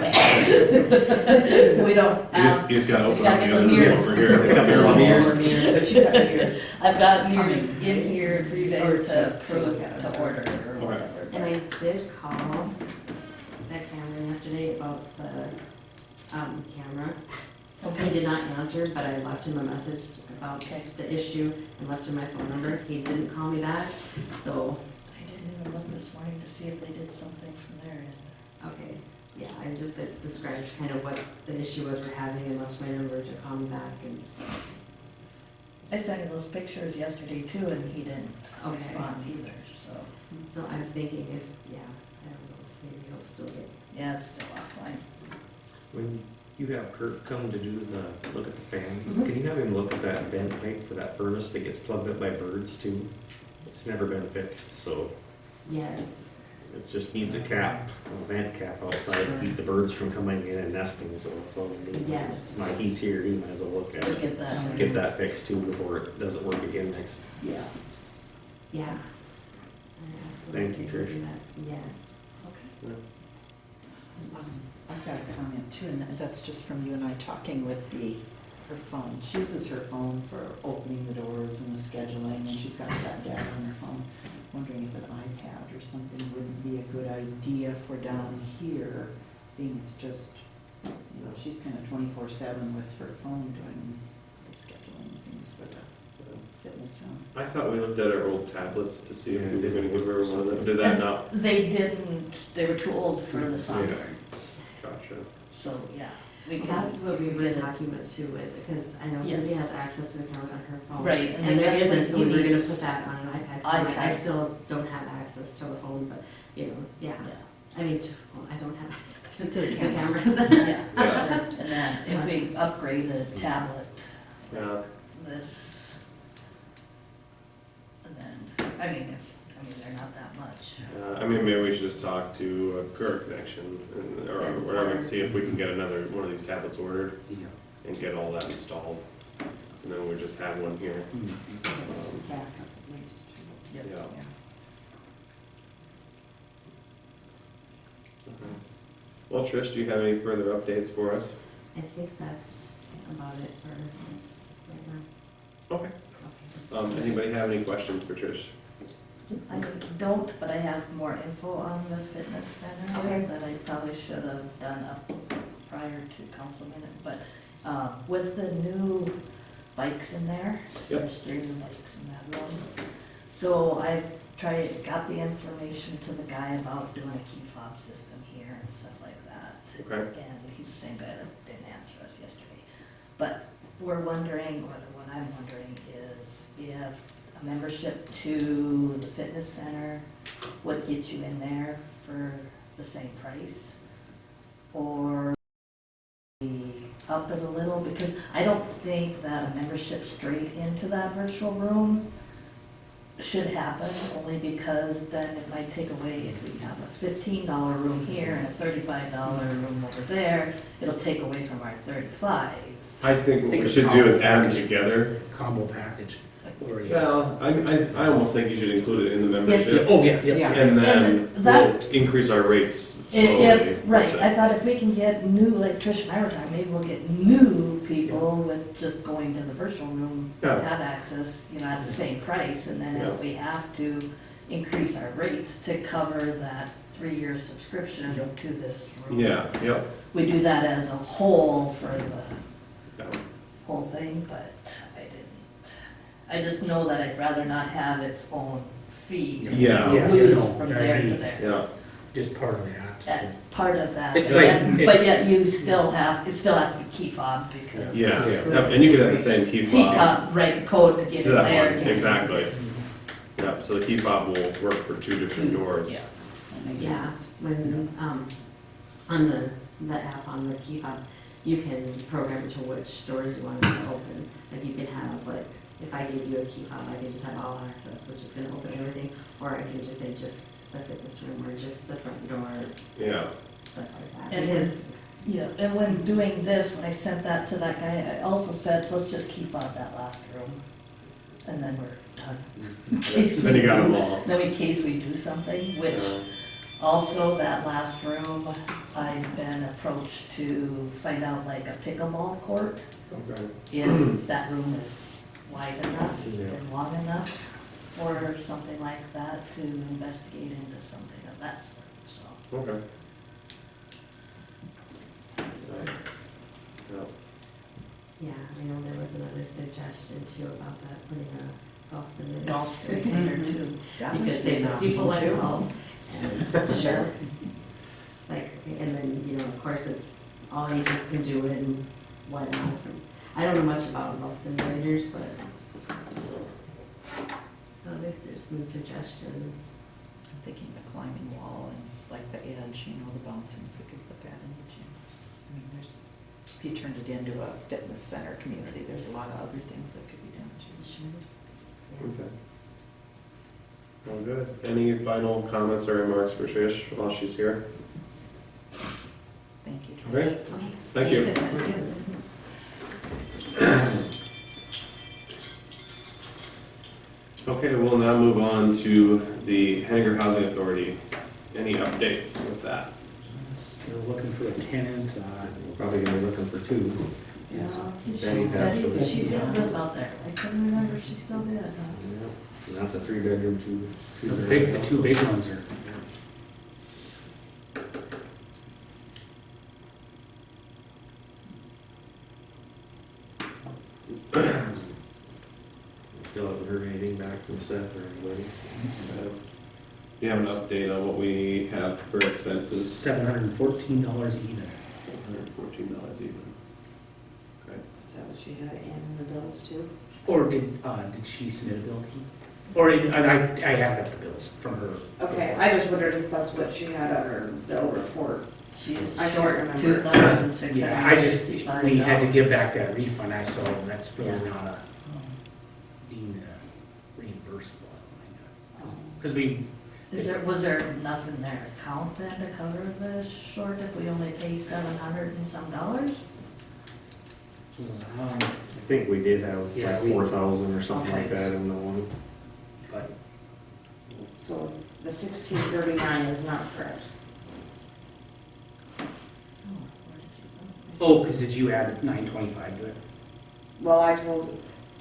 We don't have, You just gotta open Yeah, up get the the other room mirrors. over here. Pick up Mirror some walls. mirrors. But you have yours. I've got mirrors in here for you guys Or to to approve, look at. to order or Okay. whatever. And I did call that camera yesterday about the, camera. Okay. did not answer, but I left him a message about Okay. the issue and left him my phone number. He didn't call me back, so, I didn't even look this morning to see if they did something from there. okay. Yeah, I just described kind of what the issue was we're having and left my number to call me back and, I sent him those pictures yesterday too, and he didn't Okay. respond either, so, so I'm thinking if, yeah, I don't know, maybe he'll still get, yeah, it's still offline. When you have Kurt come to do the, look at the fans, Mhm. can you have him look at that vent pipe for that furnace that gets plugged up by birds too? It's never been fixed, so yes. it just needs a cap, a vent cap outside to keep the birds from coming in and nesting, so that's all we need. Yes. Now, he's here, he might as well look at Look it. at that. Get that fixed too before it doesn't work again next. Yeah. Yeah. I absolutely Thank you, will Trish. do that. Yes. I've got a comment too, and that's just from you and I talking with her phone. She uses her phone for opening the doors and the scheduling, and she's got that data on her phone. Wondering if an iPad or something wouldn't be a good idea for down here, being it's just, she's kind of 24/7 with her phone doing the scheduling things for the fitness room. I thought we looked at our old tablets to see if we were gonna give her one of them. Did that not? They didn't, they were too old for the software, Gotcha. so, yeah. We Well, can- that's what we can were get it. talking about too with, because I know Yes. Susie has access to the cameras on her phone. Right, and And there eventually isn't, so we you were need- gonna put that on an iPad. 'cause I iPad. still don't have access to the phone, but, yeah. Yeah. I mean, well, I don't have access to To the the cameras. cameras. Yeah, Yeah. sure. And then if we upgrade the tablet, Yeah. this, and then, they're not that much. I mean, maybe we should just talk to Kurt Connection or whatever and see if we can get another one of these tablets ordered Yeah. and get all that installed. And then we just have one here. Backup at least. Yep. Yeah. Okay. Well, Trish, do you have any further updates for us? I think that's about it for right now. Okay. Okay. Anybody have any questions for Trish? I don't, but I have more info on the fitness center Okay. that I probably should have done up prior to council minute, but, with the new bikes in there, Yep. there's 3 new bikes in that room. So I got the information to the guy about doing a key fob system here and stuff like that. Okay. And he's the same guy that didn't answer us yesterday. But we're wondering, what I'm wondering is if a membership to the fitness center would get you in there for the same price? Or we up it a little? Because I don't think that a membership straight into that virtual room should happen, only because then it might take away, if we have a $15 room here and a $35 room over there, it'll take away from our 35. I think what Think we it's should do is combo add them package. together. Combo package. Or, yeah. Well, I almost think you should include it in the Yeah, membership. oh, yeah, yeah. Yeah. And then And that- we'll increase our rates slowly. If, right, with I it. thought if we can get new, like Trish and I were talking, maybe we'll get new people with just going to the virtual room, Yeah. have access, at the same price, and then Yeah. if we have to increase our rates to cover that 3-year subscription Yep. to this room. Yeah, yep. We do that as a whole for the Yeah. whole thing, but I didn't. I just know that I'd rather not have its own fee. Yeah. Yeah, Lose no, from I there to mean, there. Yeah. Just part of that. That's part of that. It's like- And- it's- But yet you still have, it still has to be key fob because. Yeah, Yeah. yep, and you could have the same key C fob. cop, right, the code to get To in that there. one, get exactly. this. Yep, so the key fob will work for 2 different doors. Yeah. That makes Yeah, sense. when, on the app on the key fobs, you can program to which doors you want it to open. Like you can have, like, if I give you a key fob, I can just have all access, which is gonna open everything. Or I can just say just the fitness room, or just the front door, Yeah, stuff like that. And Because, Yeah, and when doing this, when I sent that to that guy, I also said, let's just keep on that last room. And then we're done. In case then you we got do- them all. Then in case we do something, which also that last room, I've been approached to find out like a pickleball court. Okay. If that room is wide enough Yeah. and long enough, or something like that, to investigate into something of that sort, so. Okay. Yeah. Yeah, I know there was another suggestion too about that, putting a golf simulator. Golf simulator too. That would Because be they an said people like option, too. golf. And Sure. like, and then, you know, of course, it's all ages can do it and whatnot. So I don't know much about golf simulators, but, so at least there's some suggestions. I'm thinking the climbing wall and like the edge, you know, the bouncing, if we could put that in the gym. I mean, if you turned it into a fitness center community, there's a lot of other things that could be done too. Sure. Okay. Well, good. Any final comments or remarks for Trish while she's here? Thank you. Okay, Okay. thank you. Okay, we'll now move on to the Hettinger Housing Authority. Any updates with that? Still looking for a tenant, Probably gonna be looking for two. yes. Betty passed away. She did live out there. I couldn't remember if she still did. Yeah. And that's a 3-bedroom, two. The two big ones are. Still haven't heard anything back from Seth or anybody. Do you have an update on what we have for expenses? $714 even. $114 even. Okay. Is that what she had in the bills too? Or did she submit a bill to you? Or I have got the bills from her. Okay, I just wondered if that's what she had on her bill report. She's I don't short remember. $2,665. Yeah, I just, we had to give back that refund, so that's really Yeah. not a, deemed reimbursable. Because we, Was there enough in their account then to cover the short if we only pay $700 and some dollars? I think we did have Yeah, like we- 4,000 or something like Okay. that in the one. but So the 1639 is not correct. because did you add 925 to it? Well, I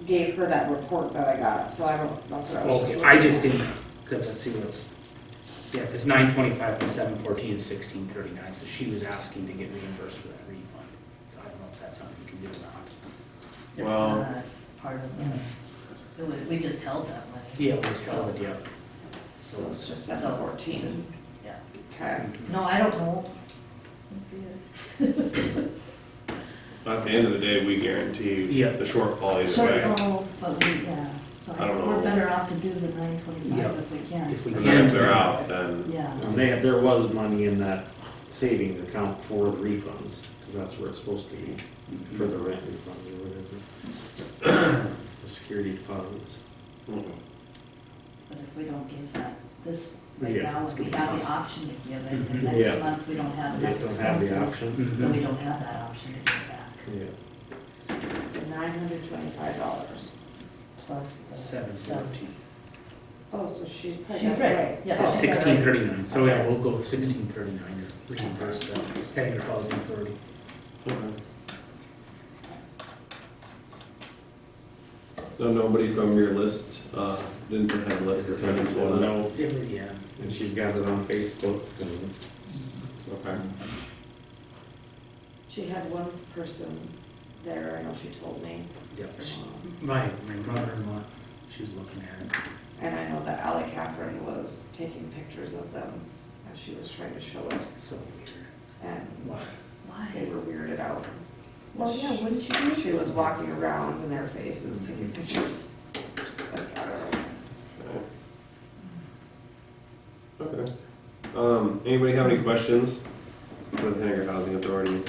gave her that report that I got, so I don't, that's what I was Okay, just. I just didn't, because let's see what's, yeah, because 925 plus 714 is 1639, so she was asking to get reimbursed for that refund. So I don't know if that's something you can do or not. It's Well- not part of we just held that money. Yeah, we just held it, yeah. So it's just So, 714. Yeah. Okay. No, I don't know. At the end of the day, we guarantee Yeah. the shortfall either way. Shortfall, but we, yeah, so I don't know. we're better off to do the 925 Yeah. if we can. If we And then if can. they're out, then, Yeah. And there was money in that savings account for the refunds, because that's where it's supposed to be, for the rent refunds or whatever. The security deposits. mhm. But if we don't give that, this, right Yeah, now, it's we gonna have be the tough. option to give it, Mhm. and Yeah. next month, we don't have They enough don't have the expenses. option. Then we don't have that option to give back, Yeah. So $925. plus the 714. Oh, so she's probably She's got it right, right. yeah. Oh, she's got it right. 1639, so yeah, we'll go 1639 to reimburse the Hettinger Housing Authority. Okay. So nobody from your list, didn't have a list of tenants, well, no? Yeah. And she's got it on Facebook and Okay. She had one person there, I know she told me. Yeah, my mother-in-law, she was looking at it. And I know that Ally Catherine was taking pictures of them as she was trying to show it, So weird. and Why? they Why? were weirded out. Well, yeah, wouldn't you do? She was walking around in their faces taking pictures. Like, I don't know. Okay. Anybody have any questions for the Hettinger Housing Authority?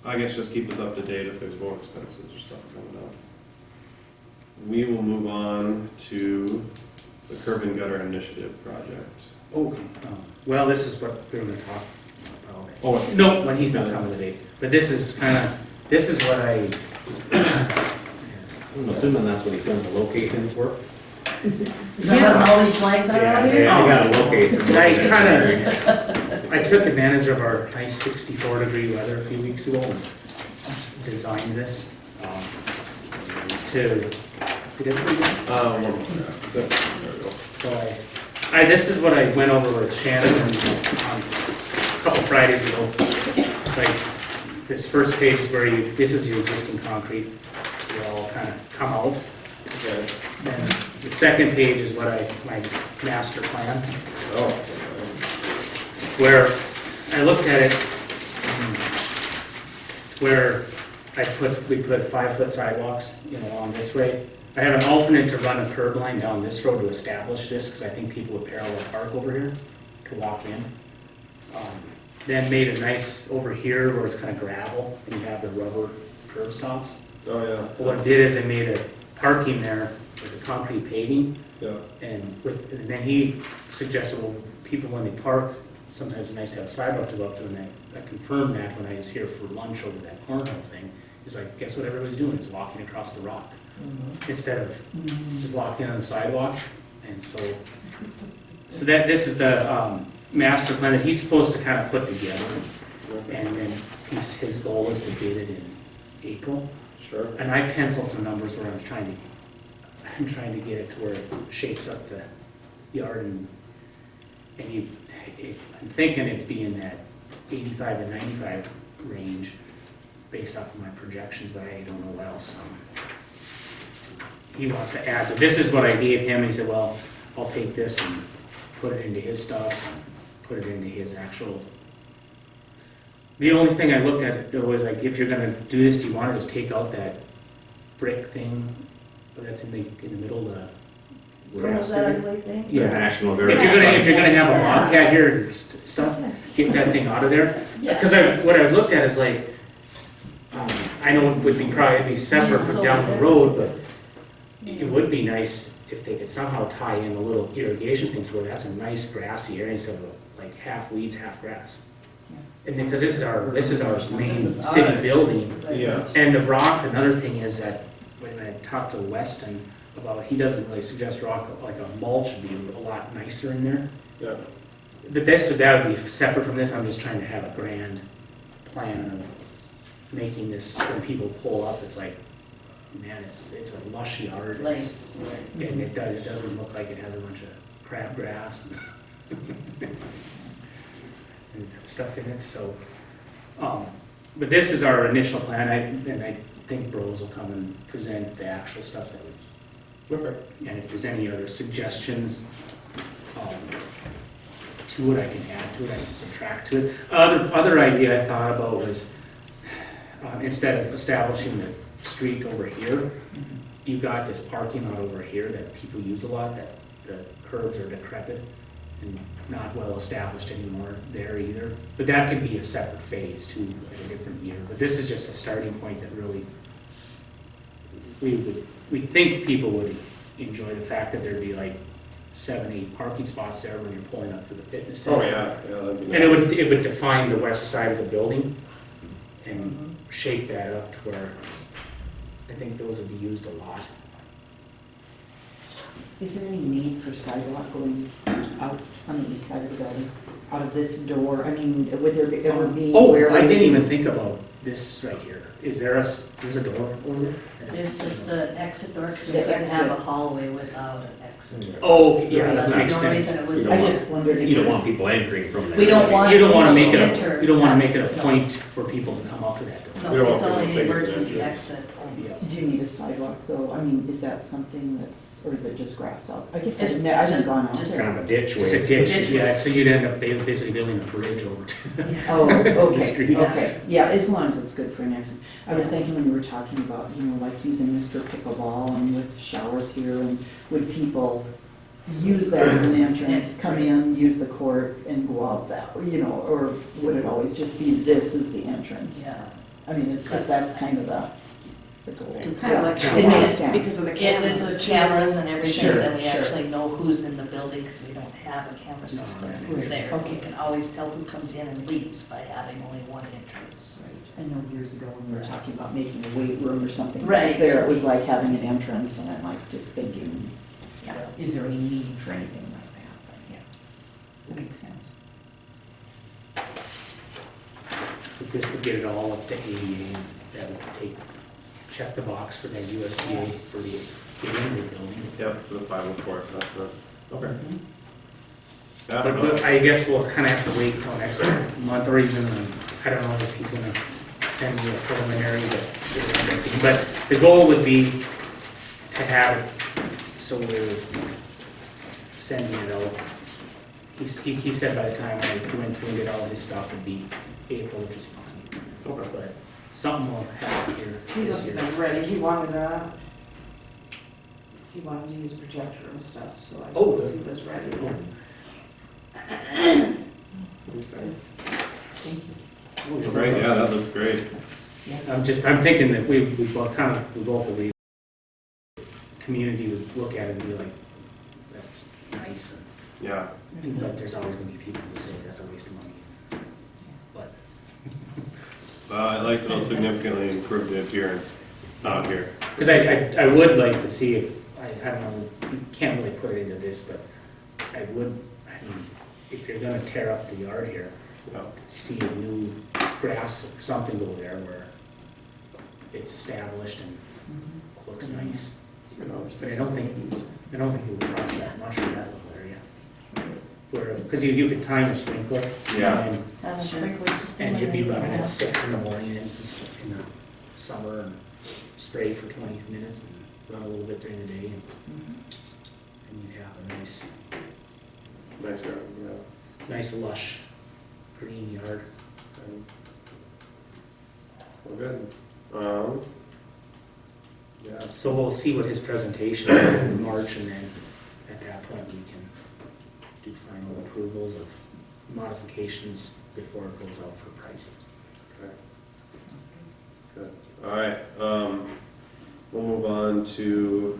I guess just keep us up to date if there's more expenses or stuff coming up. We will move on to the Curb and Gutter Initiative project. Oh, well, this is what we're gonna talk about. Oh, No, when he's not coming today, but this is what I, I'm assuming that's what he sent the location for. Is that what all these flags are out here? Yeah, I gotta locate them. I took advantage of our nice 64-degree weather a few weeks ago and designed this to, did everybody get it? one more. There we go. So this is what I went over with Shannon a couple Fridays ago. like, this first page is where you, this is your existing concrete, they all kind of come out. Okay. Then the second page is what my master plan, Oh. where I looked at it, where we put 5-foot sidewalks, along this way. I have an alternate to run a curb line down this road to establish this, because I think people would parallel park over here to walk in. Then made a nice over here where it's kind of gravel, and you have the rubber curb stops. Oh, yeah. What I did is I made a parking there with a concrete paving, Yeah. and then he suggested, well, people when they park, sometimes it's nice to have a sidewalk to go up to, and I confirmed that when I was here for lunch over that cornhole thing. He's like, guess what everybody's doing, is walking across the rock, instead of just walking on the sidewalk. And so this is the master plan that he's supposed to kind of put together, and then his goal is to get it in April. Sure. And I penciled some numbers where I'm trying to get it to where it shapes up the yard, and I'm thinking it'd be in that 85 to 95 range based off of my projections, but I don't know what else he wants to add. But this is what I gave him, and he said, well, I'll take this and put it into his stuff, and put it into his actual. The only thing I looked at though was like, if you're gonna do this, do you want to just take out that brick thing that's in the middle of the grass area? thing? Yeah. National If you're gonna have a bobcat here and stuff, get that thing out of there. Because what I looked at is like, I know it would probably be separate from down the road, but it would be nice if they could somehow tie in a little irrigation thing to where that's a nice grassy area instead of like half weeds, half grass. And then, because this is our main city building, Yeah. and the rock, another thing is that when I talked to Weston about, he doesn't really suggest rock, like a mulch would be a lot nicer in there. Yeah. But that would be separate from this. I'm just trying to have a grand plan of making this, when people pull up, it's like, man, it's a lush yard. Nice. And it doesn't look like it has a bunch of crabgrass and stuff in it, so. But this is our initial plan, and I think Bros will come and present the actual stuff that we. Okay. And if there's any other suggestions to it, I can add to it, I can subtract to it. Other idea I thought about was, instead of establishing the street over here, you got this parking lot over here that people use a lot, that the curbs are decrepit and not well established anymore there either. But that could be a separate phase too, at a different year. But this is just a starting point that really, we think people would enjoy the fact that there'd be like 7-8 parking spots there when you're pulling up for the fitness center. Oh, yeah, that'd be nice. And it would define the west side of the building and shape that up to where I think those would be used a lot. Is there any need for sidewalk going out on the east side of the building, out of this door? I mean, would there ever be? Oh, where I didn't we- even think about this right here. Is there there's a door over there? There's just the exit door, because The you can't have a exit. hallway without an exit. Oh, okay, yeah, That's that the makes only sense. reason it was I there. just wondered if. You don't want people entering from there. We don't want You don't want to make people it to enter. you don't want to make it a No. point for people to come up to that door. We don't No, want it's people only to an think it's an emergency entrance. exit. Yeah. Do you need a sidewalk though? I mean, is that something that's, or is it just grass out? I guess It's I haven't just- gone out just there. Kind of a ditch It's a way. ditch, Ditch. yeah, so you'd end up basically building a bridge over to the. Oh, the okay, street. okay, yeah, as long as it's good for an exit. I was thinking when you were talking about, like using this for pickleball and with showers here, and would people use that as an entrance, come in, use the court, and go out that, or would it always just be this is the entrance? Yeah. I mean, because that's kind of the goal. It's kind of like It makes sense. because of the If cameras. it's the cameras and everything, Sure, then we sure. actually know who's in the building, because we don't have a camera system right. there. Okay. You can always tell who comes in and leaves by having only one entrance. I know years ago when we were talking about making a weight room or something Right. right there, it was like having an entrance, and I'm like just thinking, Yeah. is there any need for anything like that? But yeah, that makes sense. But this would get it all up to ADA, that would check the box for that USDA for the getting the building. Yep, for the 504 assessment. Okay. Mhm. Yeah, I don't But know. I guess we'll kind of have to wait until next month or even I don't know if he's gonna send me a preliminary, but the goal would be to have it, so we're sending it out. He said by the time I went through and did all his stuff, it'd be April, which is fine. Okay. But something will happen here He this wasn't year. like ready, he wanted to use a projector and stuff, so I Oh, suppose good. he was ready. Thank you. Right, yeah, that looks great. I'm thinking that we both kind of, we both believe community would look at it and be like, that's nice. Yeah, But there's always gonna be people who say that's a waste of money. But at least it'll significantly improve the appearance out here. because I would like to see if, I don't know, you can't really put it into this, but I mean, if you're gonna tear up the yard here, Yeah. see a new grass, something go there where it's established and looks nice. But I don't think it would cost that much for that little area. Where, because you could time the sprinkler. Yeah. Have a sprinkler system And you'd be in there. running at 6 in the morning in the summer and spray for 20 minutes and run a little bit during the day and you'd have a nice Nice yard, yeah. nice lush green yard. Well, good. Yeah, So we'll see what his presentation is in March, and then at that point we can do final approvals of modifications before it goes out for pricing. okay. Good. All right, we'll move on to,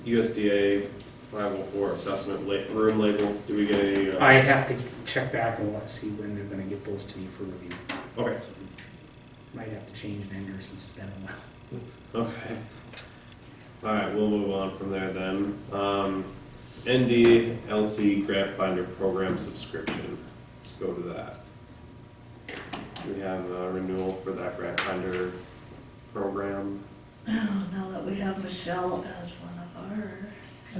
USDA 504 assessment room labels. Do we get any? I have to check back and want to see when they're gonna get those to me for review. Okay. Might have to change vendors since it's been a while. Okay. All right, we'll move on from there then. NDLC Grant Finder Program subscription. Let's go to that. We have a renewal for that Grant Finder program. Oh, now that we have Michelle as one of our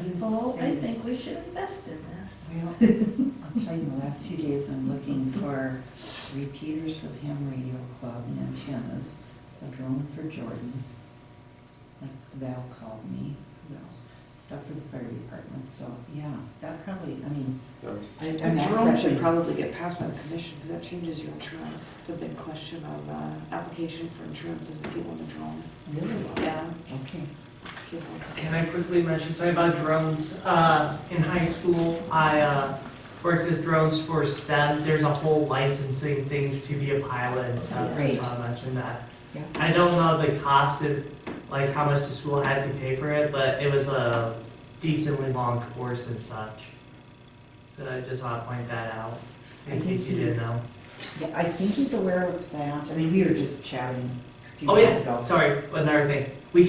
people, I think we should invest in this. Well, I'll tell you, the last few days I'm looking for repeaters for the Ham Radio Club and antennas, a drone for Jordan, like Val called me, who else? Stuff for the fire department, so, yeah, that probably, I mean, Yeah. I'm The drone should accessing. probably get passed by the commission, because that changes your insurance. It's a big question of, application for insurance as a people in a drone. Really? Yeah. Okay. Can I quickly mention something about drones? In high school, I worked with drones for STEM. There's a whole licensing thing to be a pilot and stuff. Great. So I mentioned that. Yeah. I don't know the cost of, like, how much the school had to pay for it, but it was a decently long course and such. So I just want to point that out, I in think case you he- didn't know. Yeah, I think he's aware of that. I mean, we were just chatting a few Oh days yeah, ago. sorry, another thing. You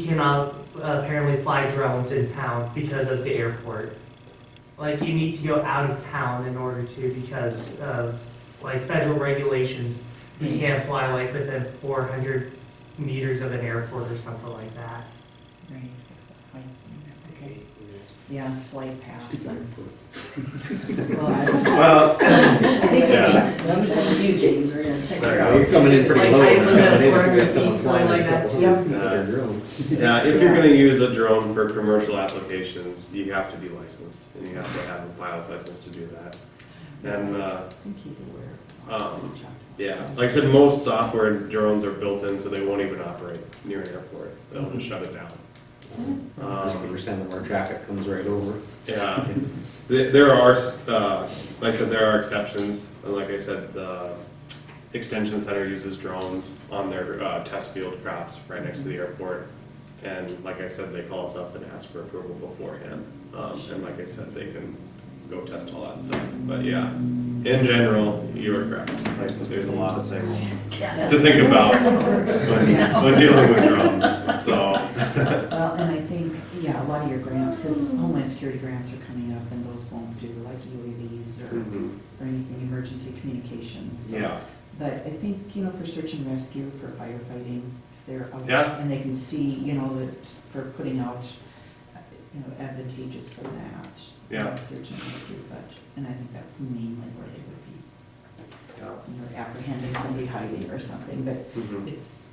cannot apparently fly drones in town because of the airport. Like, you need to go out of town in order to, because of, like, federal regulations. You can't fly, like, within 400 meters of an airport or something like that. Right. Okay. Yeah, flight paths. Well, I was, Well, I think Yeah. we sent you, James, we're gonna check it There out. you You're coming in pretty Like, low. I was at Coming in, 400 you got someone feet, flying something a like couple that. hundred feet with their drone. yeah, if you're gonna use a drone for commercial applications, you have to be licensed, and you have to have a pilot's license to do that. And, I think he's aware. yeah, like I said, most software drones are built in, so they won't even operate near an airport. They'll just shut it down. 50% of our traffic comes right over. Yeah, there are, like I said, there are exceptions, and like I said, the Extension Center uses drones on their test field crops right next to the airport. And like I said, they call us up and ask for approval beforehand. And like I said, they can go test all that stuff. But yeah, in general, you are correct. Like, there's a lot of things to think about when dealing with drones, so. Well, and I think, yeah, a lot of your grants, because Homeland Security grants are coming up, and those won't do like UAVs or anything emergency communications. So- Yeah, But I think, for search and rescue, for firefighting, if they're out, Yeah. and they can see, that for putting out, advantageous for that. Yeah. Search and rescue, and I think that's mainly where they would be. Yeah. You're apprehending somebody hiding or something, but Mhm. it's,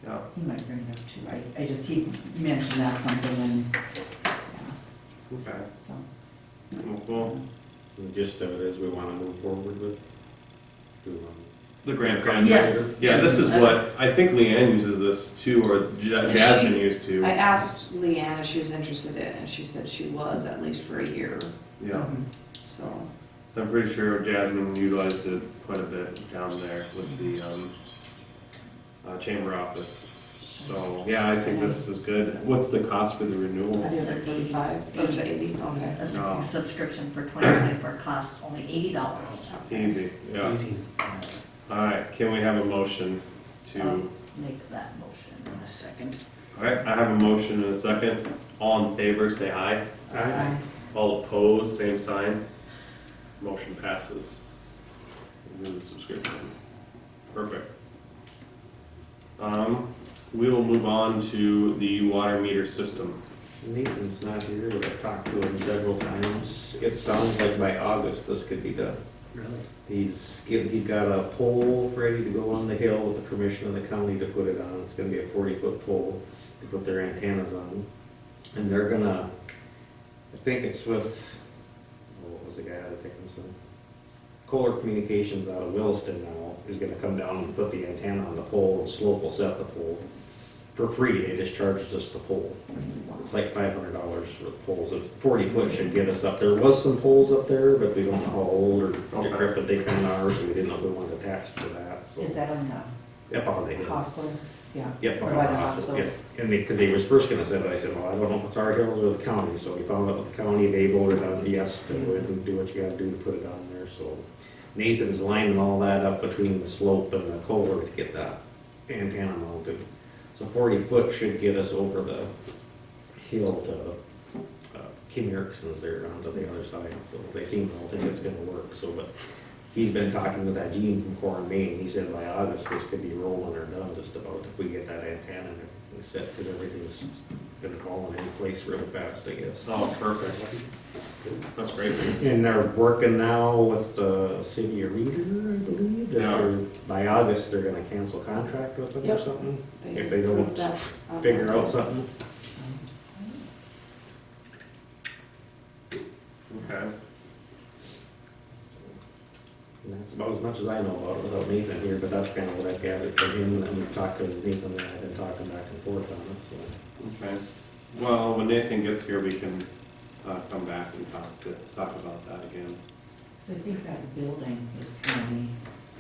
Yeah. he might bring it up too. I just keep mentioning that something and, yeah, Okay. so. Well, The gist of it is we wanna move forward with doing the grant funds. Yes. Yeah, this is what, I think Leanne uses this too, or Jasmine used to. I asked Leanne if she was interested in it, and she said she was, at least for a year, Yeah, Mhm. so. so I'm pretty sure Jasmine utilized it quite a bit down there with the, chamber office. So, yeah, I think this is good. What's the cost for the renewal? Is it 35 or is it 80? Okay. A No. subscription for 2024 costs only $80. Easy, yeah. Easy. Alright, can we have a motion to, Make that motion. A second. alright, I have a motion and a second. All in favor, say aye. Aye. All opposed, same sign. Motion passes. Renew the subscription. Perfect. We will move on to the water meter system. Nathan's not here, but I've talked to him several times. It sounds like by August this could be done. Really? He's got a pole ready to go on the hill with the permission of the county to put it on. It's gonna be a 40-foot pole to put their antennas on. And they're gonna, I think it's with, what was the guy out of Dickinson? Kohler Communications out of Williston now is gonna come down and put the antenna on the pole, and Slope will set the pole. For free, they just charged us the pole. It's like $500 for the poles. A 40-foot should get us up. There was some poles up there, but we don't know how old or decrepit they kind of are, so we didn't know if we wanted to attach to that, so. Is that on Yep, on the the hill. hospital? Yeah. Yep, Or on by the the hospital, hospital? yep. And because he was first gonna say it, I said, well, I don't know if it's our hills or the county, so we found out with the county, they voted on yes to go ahead and do what you gotta do to put it on there, so. Nathan's lining all that up between the Slope and the Kohler to get that antenna mounted. So 40-foot should get us over the hill to King Erickson's there onto the other side, so they seem to all think it's gonna work, so, but he's been talking with that Gene from Core and Maine, he said by August this could be rolling or done just about if we get that antenna and everything set, because everything's gonna fall in any place real fast, I guess. Oh, perfect. That's great. And they're working now with the city of Reeder, I believe, that Yeah. by August, they're gonna cancel contract with them or Yep. something, They if they don't approved that, figure out something. Okay. And that's about as much as I know about it without Nathan here, but that's kind of what I've gathered from him, and we've talked to Nathan, and I've been talking back and forth on it, so. Okay. Well, when Nathan gets here, we can come back and talk about that again. So I think that building is county,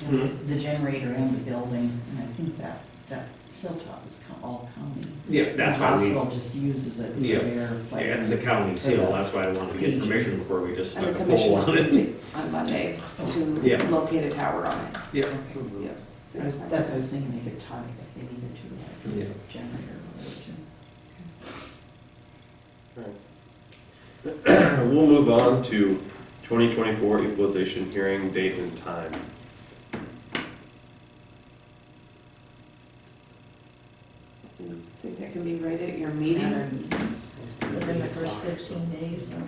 Hmm. the generator and the building, and I think that Hilltop is all county. Yeah, that's The why we, hospital just uses it for Yeah. their. yeah, it's the county seal, that's why I wanted to get permission before we just And stuck the a pole commission on it. meeting on Monday to Yeah. locate a tower on it. Yeah. Yep. That's what I was thinking, they could tie if they needed to, Yeah. like generator or whatever. We'll move on to 2024 equalization hearing date and time. Think that can be right at your meeting? Within the first 15 days of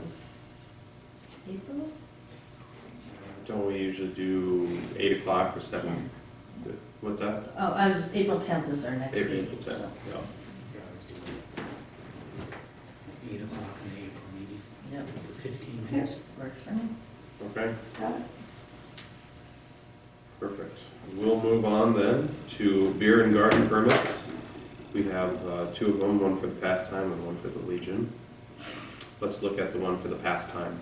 April? Don't we usually do 8 o'clock or 7? What's that? Oh, April 10th is our next April meeting. 10th, yeah. 8 o'clock in the April meeting, Yep, for 15 minutes. works for me. Okay, Got it? perfect. We'll move on then to beer and garden permits. We have 2 of them, one for the pastime and one for the Legion. Let's look at the one for the pastime.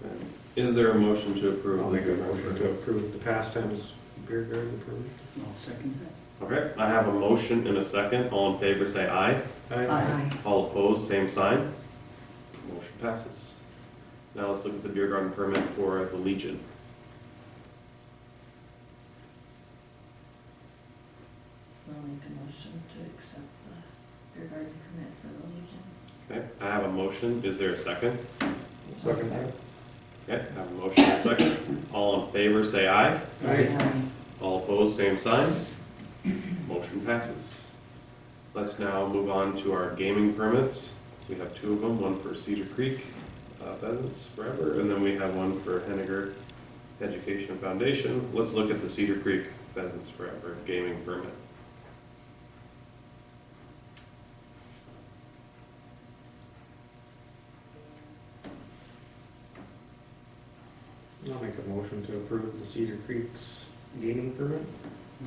Okay. Is there a motion to approve? I'll make a motion to approve the pastimes beer garden permit. I'll second that. Okay, I have a motion and a second. All in favor, say aye. Aye. All opposed, same sign. Motion passes. Now let's look at the beer garden permit for the Legion. I'll make a motion to accept the beer garden permit for the Legion. Okay, I have a motion. Is there a second? Second. Okay, I have a motion and a second. All in favor, say aye. Aye. All opposed, same sign. Motion passes. Let's now move on to our gaming permits. We have two of them, one for Cedar Creek Pheasants Forever, and then we have one for Hettinger Education Foundation. Let's look at the Cedar Creek Pheasants Forever gaming permit. I'll make a motion to approve the Cedar Creek's gaming permit.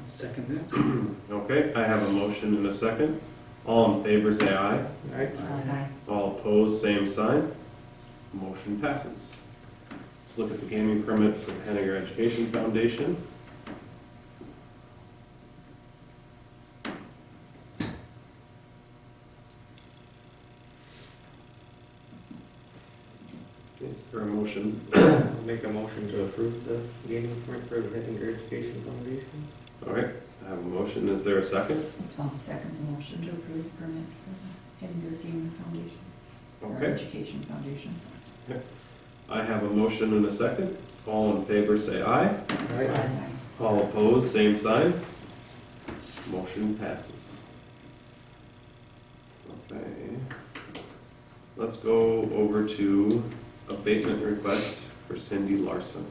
Second that. Okay, I have a motion and a second. All in favor say aye. Alright. Aye. All opposed, same sign. Motion passes. Let's look at the gaming permit for the Hettinger Education Foundation. Is there a motion? I'll make a motion to approve the gaming permit for the Hettinger Education Foundation. All right, I have a motion. Is there a second? I'll second the motion to approve permit for the Hettinger Gaming Foundation, or Okay, Education Foundation. I have a motion and a second. All in favor say aye. Aye. All opposed, same sign. Motion passes. Okay. Let's go over to abatement request for Cindy Larson.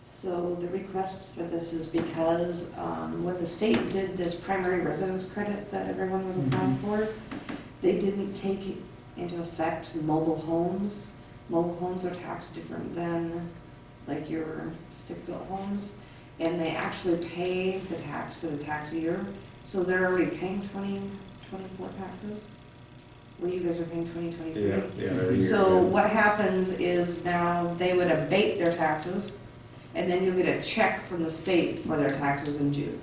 So the request for this is because when the state did this primary residence credit that everyone was applying for, they didn't take into effect mobile homes. Mobile homes are taxed different than like your stick-built homes, and they actually pay the tax for the tax year. So they're already paying 2024 taxes. Well, you guys are paying 2023. Yeah, every year. So what happens is now they would abate their taxes, and then you'll get a check from the state for their taxes in June.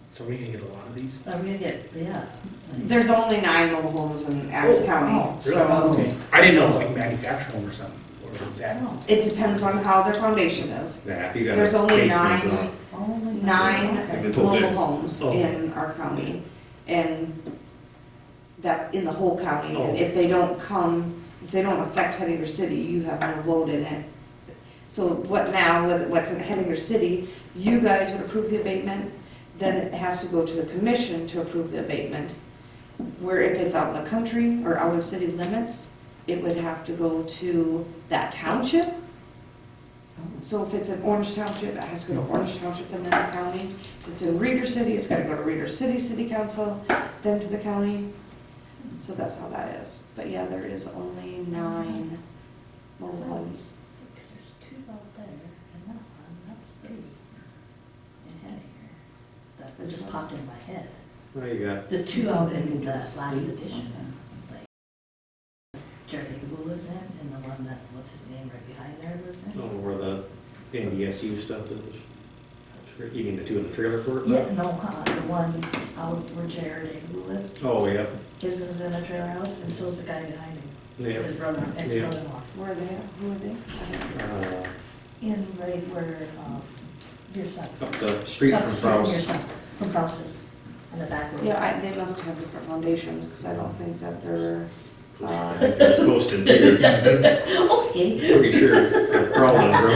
So we're gonna get a lot of these? Are we gonna get, yeah. There's only 9 mobile homes in Adams County, so Okay. I didn't know if like manufactured home or something, or was that? it depends on how their foundation is. Yeah, if you got There's a only basement 9 Only 9 If it's mobile fixed. homes Oh. in our county, and that's in the whole county. Oh. And if they don't come, if they don't affect Hettinger City, you have no vote in it. So what now, what's in Hettinger City, you guys would approve the abatement, then it has to go to the commission to approve the abatement. Where if it's out in the country or out of city limits, it would have to go to that township. So if it's in Orange Township, it has to go to Orange Township and then the county. If it's in Reeder City, it's gotta go to Reeder City City Council, then to the county. So that's how that is. But yeah, there is only 9 mobile homes. Because there's 2 out there, and that one, that's 3. In Hettinger. That just popped in my head. Well, you got, The 2 out in the last Sleep or edition. something. Jerry who lives in, and the one that, what's his name, right behind there lives in? oh, where the NDSU stuff is. You mean the 2 in the trailer court? Yeah, no, the ones out where Jared who lives, Oh, yeah, his is in a trailer house, and so's the guy behind him, yeah. his brother, ex-brother-in-law. Where are they at? Who are they? I don't know. In right where, your son. Up the street Up from the street your Frow's. son, from Frost's, in the back room. Yeah, they must have different foundations, because I don't think that they're, It's posted bigger, Okay. pretty sure. They're crawling under.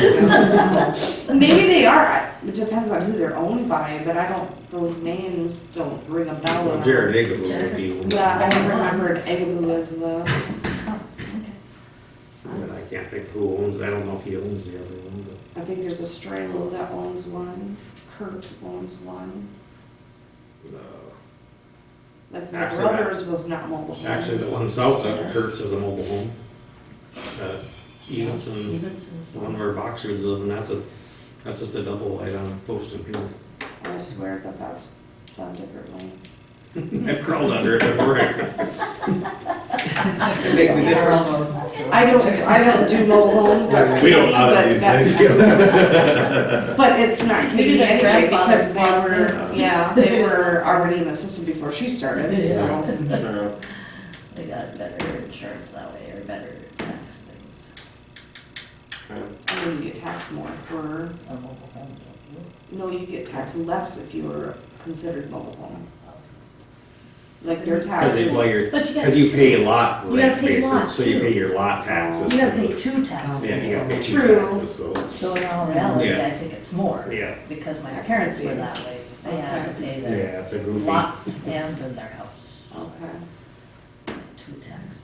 maybe they are. It depends on who they're owned by, but I don't, those names don't ring a bell. Well, Jared Igaboo would be one. Yeah, I remembered Egaboo as the, Oh, okay. But I can't think who owns, I don't know if he owns the other one, but. I think there's a Strelo that owns one, Kurt owns one. Like my Actually, brother's was not mobile home. Actually, the one south of Kurt's is a mobile home. Evenson, Evenson's the one where Boxers live, and that's just a double wide on posted here. I swear that that's done differently. I've crawled under it before. Make the They're difference. almost messed around. I don't do mobile homes, that's We don't Katie, audit but these that's, things. but it's not Maybe Katie their anyway, because grandfather's they were, house yeah, they were already in the system before she started, so. Sure. They got better insurance that way, or better tax things. Okay. I mean, you get taxed more for, A mobile home, don't no, you get taxed less if you were considered mobile home. like your Cause taxes. well, you're, But you cause you gotta, pay lot You gotta rate pay lot, basis, so you too. pay your lot taxes. you gotta pay two taxes. Yeah, you gotta pay two True. taxes, so, So in all reality, Yeah. I think it's more, yeah, because my parents were that way. They had to pay yeah, their it's a goofy. lot and then their house, Okay, two taxes.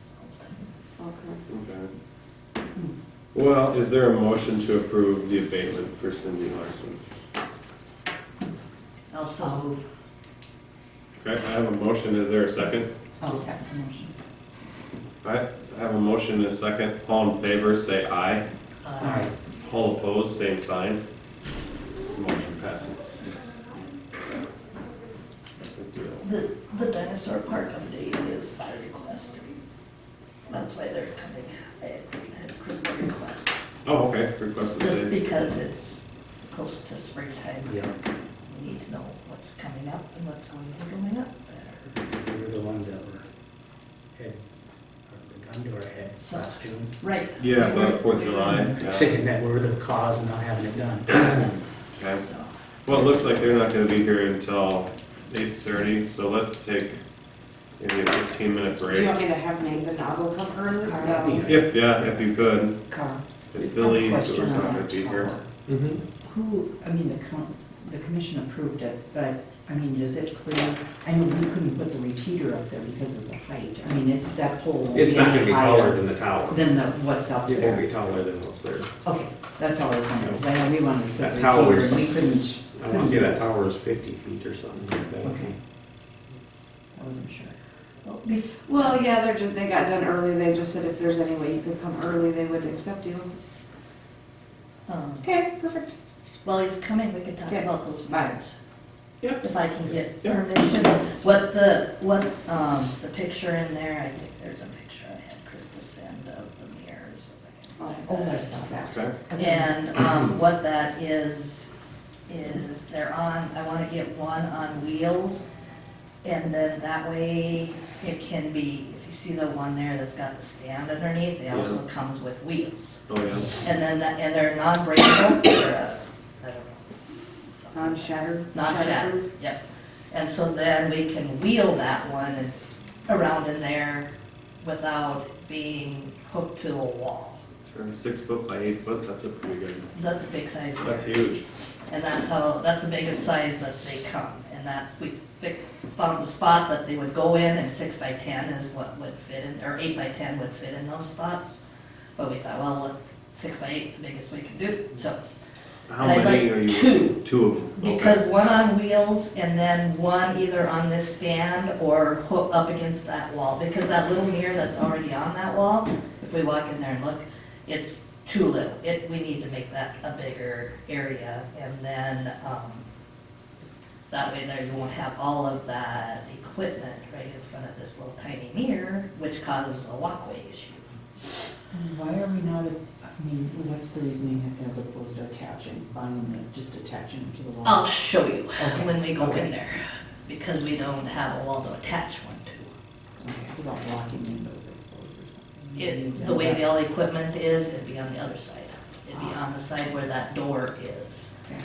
okay. Okay. Well, is there a motion to approve the abatement for Cindy Larson? Also move. Okay, I have a motion, is there a second? I'll second the motion. All right, I have a motion and a second. All in favor, say aye. Uh, All opposed, same sign. Motion passes. Good deal. The dinosaur park update is by request. That's why they're coming. I had Crystal request, Oh, okay, requested just today. because it's close to springtime. Yeah. We need to know what's coming up and what's going to be coming up better. So we were the ones that were had the gun to our head last June, Right. Yeah, about 4th of July. Yeah. saying that we're the cause of not having it done. Okay. So, Well, it looks like they're not gonna be here until 8:30, so let's take maybe a 15-minute Do you break. want me to have Nathan Noggle come early? Carl. No. If you could, Carl, if Billy I have a was question not on gonna that be here. tower. Mm-hmm. Who, I mean, the commission approved it, but, I mean, is it clear? I know we couldn't put the repeater up there because of the height. I mean, it's that pole. will It's not any gonna be higher taller than the tower. Than the, what's up It won't there. be taller than what's there. Okay, that's all I was wondering, because I know we wanted to put That the tower repeater is- and we couldn't. I wanna say that tower is 50 feet or something like that. Okay. I wasn't sure. well, Well, yeah, they got done early. They just said if there's any way you could come early, they would accept you. Okay, perfect. While he's coming, we can talk Okay. about those Bye. mirrors. Yeah. If I can get Yeah. permission. The picture in there, I think there's a picture I had Krista send of the mirrors. Oh, I saw that. Okay, And, what that is they're on, I wanna get one on wheels. And then that way it can be, if you see the one there that's got the stand underneath, it also comes with wheels. oh yeah. And then and they're non-breakable, they're, I don't know. Non-shattered? Non-shattered, shatterproof? yep. And so then we can wheel that one around in there without being hooked to a wall. For 6 foot by 8 foot, that's a pretty good, That's a big size that's mirror. huge. And that's the biggest size that they come. And that, we found the spot that they would go in, and 6 by 10 is what would fit in, or 8 by 10 would fit in those spots. But we thought, well, 6 by 8 is the biggest we can do, so. How And I'd many like are you? two. 2 of them. Okay. Because one on wheels and then one either on this stand or hook up against that wall. Because that little mirror that's already on that wall, if we walk in there and look, it's too little. We need to make that a bigger area, and then, that way there you won't have all of that equipment right in front of this little tiny mirror, which causes a walkway issue. Why are we not, I mean, what's the reasoning as opposed to buying them, just attaching them to the wall? I'll show you Okay. when we go in Okay. there, because we don't have a wall to attach one to. Okay, without blocking windows, I suppose, or something. The way the all equipment is, it'd be on the other side. It'd be on the side where that door is. Okay.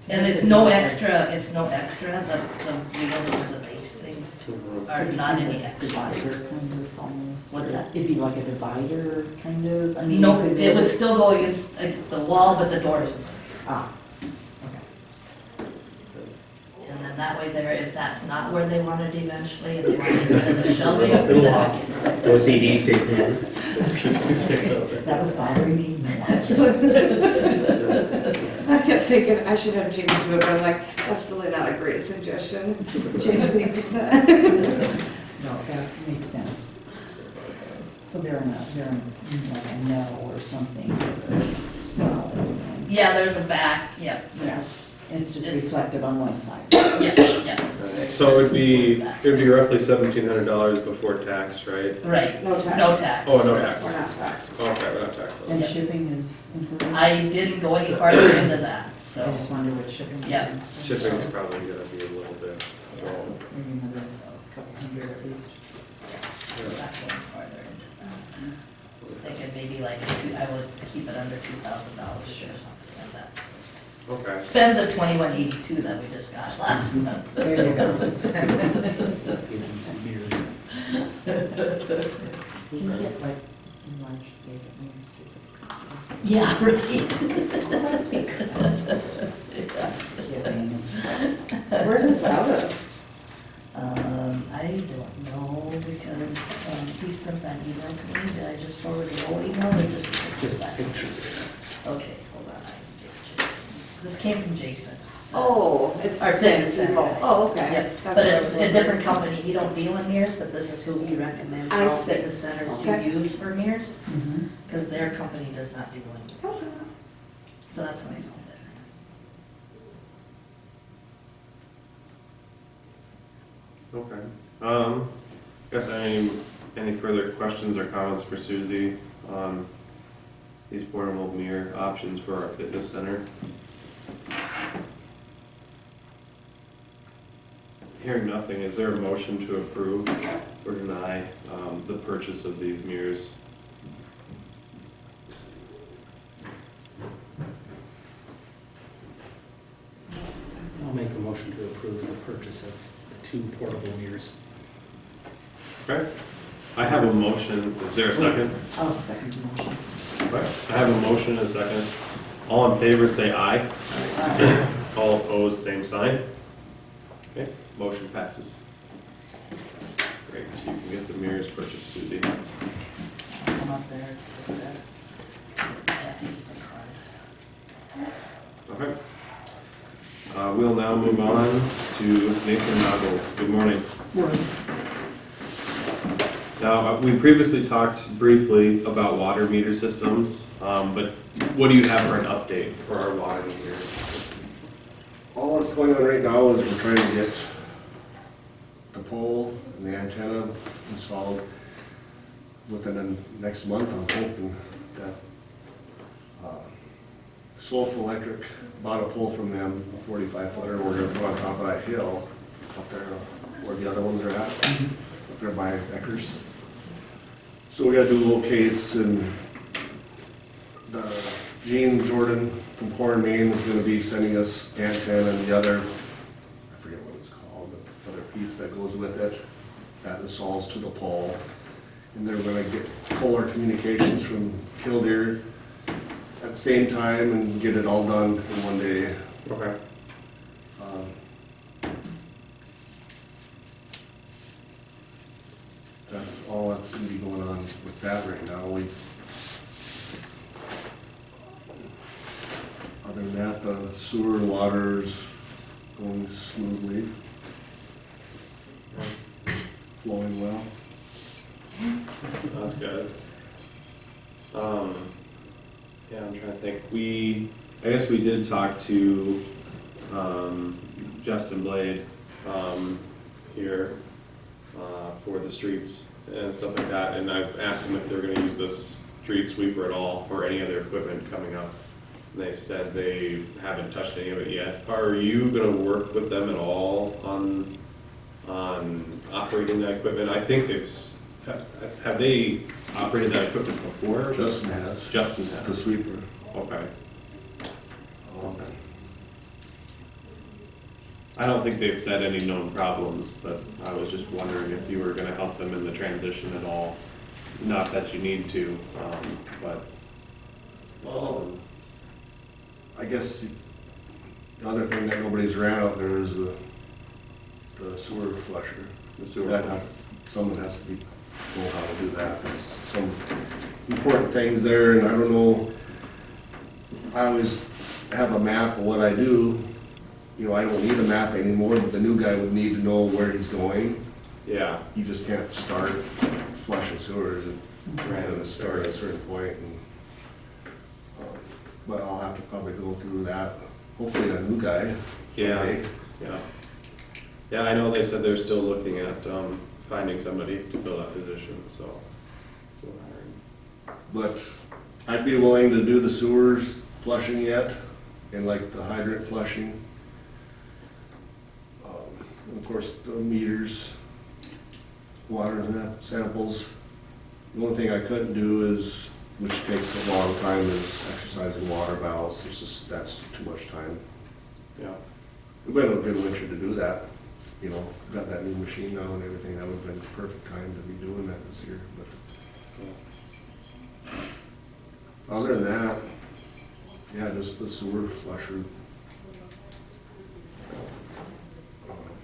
And it's no extra, the wheels or the base things are not any extra. Divider kind of almost. What's or that? It'd be like a divider kind of, I mean. No, you could it go- would still go against the wall, but the doors. Ah, okay. And then that way there, if that's not where they want it eventually, and they want to get rid of the shelving, It'll then off. I can. OCD's taking over. That was bothering me. I kept thinking I should have Jamie do it, but I'm like, that's really not a great suggestion. Jamie, can you fix that? No, that makes sense. So they're in like a metal or something that's solid. and- Yeah, there's a back, yep. Yeah, and it's just reflective on one side. Yeah. So it'd be roughly $1,700 before tax, right? Right, No tax. no tax. Oh, no tax. We're not taxed. Okay, we're not taxed on And that. shipping is included? I didn't go any farther into that, I so. just wonder what shipping. is. Yeah. Shipping's probably gonna be a little bit, so. Maybe another couple hundred at least. Not going farther into that. I was thinking maybe like, I would keep it under $2,000 or something like that. Okay. Spend the 2182 that we just got last month. There you go. should they get meters to the Yeah, right. Kidding. Where's this out of? I don't know, because, he sent that email to me, did I just forward the whole email, or just that? Picture. Okay, hold on, I can get Jason's. This came from Jason. Oh, it's Our the same citizen. people. Oh, okay. Yep, That's but what I it's was a wondering. different company, he don't deal in mirrors, but this is who he recommends I all see. fitness centers to Okay. use for mirrors, Mhm. because their company does not do one. Okay. So that's how I found it. Okay. Guess any further questions or comments for Susie on these portable mirror options for our fitness center? Hearing nothing, is there a motion to approve or deny the purchase of these mirrors? I'll make a motion to approve the purchase of the 2 portable mirrors. Okay. I have a motion. Is there a second? I'll second the motion. Okay. I have a motion and a second. All in favor say aye. All opposed, same sign. Okay, motion passes. Great, so you can get the mirrors purchased, Susie. Come up there, just that. That is the card. Okay. We'll now move on to Nathan Noggle. Good morning. Now, we previously talked briefly about water meter systems, but what do you have for an update for our water meters? All that's going on right now is we're trying to get the pole and the antenna installed within the next month. I'm hoping that Sulph Electric bought a pole from them, a 45-footer. We're going to put on top of that hill up there where the other ones are at, up there by Eckers. So we got to do locates, and the Gene Jordan from Core Maine is going to be sending us antenna and the other, I forget what it's called, the other piece that goes with it, that installs to the pole. And they're going to get polar communications from Killdeer at the same time and get it all done in one day. Okay. That's all that's going to be going on with that right now. Other than that, the sewer and water's going smoothly, flowing well. That's good. Yeah, I'm trying to think. I guess we did talk to Justin Blade here for the streets and stuff like that, and I've asked them if they're going to use the street sweeper at all or any other equipment coming up. And they said they haven't touched any of it yet. Are you going to work with them at all on operating that equipment? I think have they operated that equipment before? Justin has. Justin The has. sweeper. Okay. I don't think they've said any known problems, but I was just wondering if you were going to help them in the transition at all. Not that you need to, but. Well, I guess the other thing that nobody's ran out there is the sewer flusher. The sewer. Someone has to know how to do that. There's some important things there, and I don't know, I always have a map of what I do. You know, I don't need a map anymore, but the new guy would need to know where he's going. Yeah. You just can't start flushing sewers and start at a certain point. And, but I'll have to probably go through that. Hopefully a new guy someday. Yeah. Yeah, I know they said they're still looking at finding somebody to fill that position, so. But I'd be willing to do the sewers flushing yet, and like the hydrant flushing. Of course, the meters, water samples. The only thing I couldn't do is, which takes a long time, is exercising water valves. It's just, that's too much time. Yeah. We've been a good winter to do that. You know, got that new machine now and everything. That would have been the perfect time to be doing that this year. But Other than that, yeah, just the sewer flusher.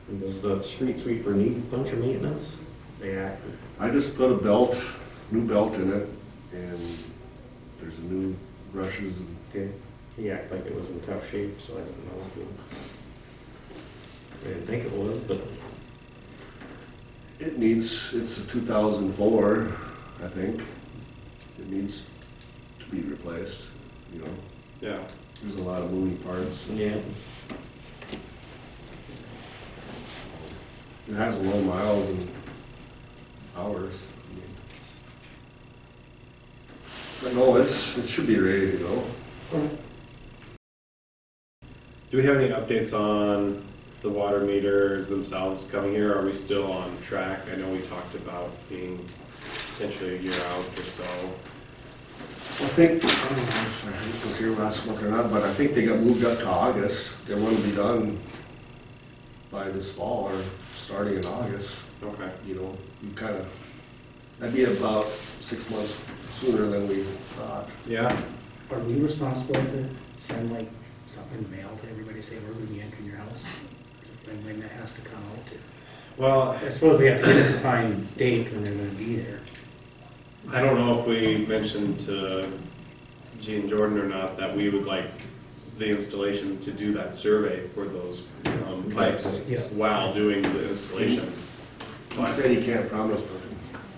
And does the street sweeper need a bunch of maintenance? Yeah. I just put a new belt in it, and there's a new brushes and Okay. He acted like it was in tough shape, so I didn't know if I didn't think it was, but it's a 2004, I think. It needs to be replaced, you know. Yeah. There's a lot of moving parts. yeah. It has low miles and hours. But no, it should be ready to go. Do we have any updates on the water meters themselves coming here? Are we still on track? I know we talked about being potentially a year out or so. I think, I don't know if I was here last month or not, but I think they got moved up to August. They want to be done by this fall or starting in August. Okay. You know, that'd be about 6 months sooner than we thought. Yeah. Are we responsible to send like something in the mail to everybody, say we're gonna be entering your house? When that has to come out? Well, I suppose we have to get a defined date when they're gonna be there. I don't know if we mentioned to Gene Jordan or not that we would like the installation to do that survey for those pipes Yeah. while doing the installations. He said he can't promise, but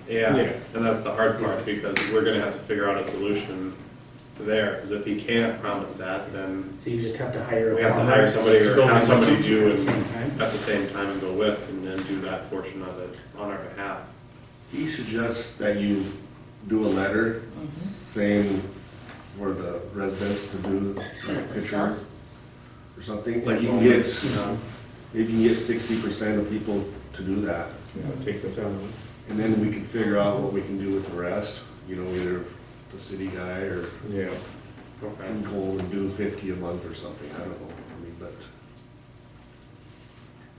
Yeah, Yeah. and that's the hard part because we're gonna have to figure out a solution there, because if he can't promise that, then So you just have to hire. a we have to plumber hire somebody to or go have in somebody at do the it same time? at the same time and go with and then do that portion of it on our behalf. he suggests that you do a letter saying for the residents to do like a picture or something. Like you can get, maybe you can get 60% of people to do that. Yeah, take the time. And then we can figure out what we can do with the rest, you know, either the city guy or Yeah. Okay. can go and do 50 a month or something, I don't know, I mean, but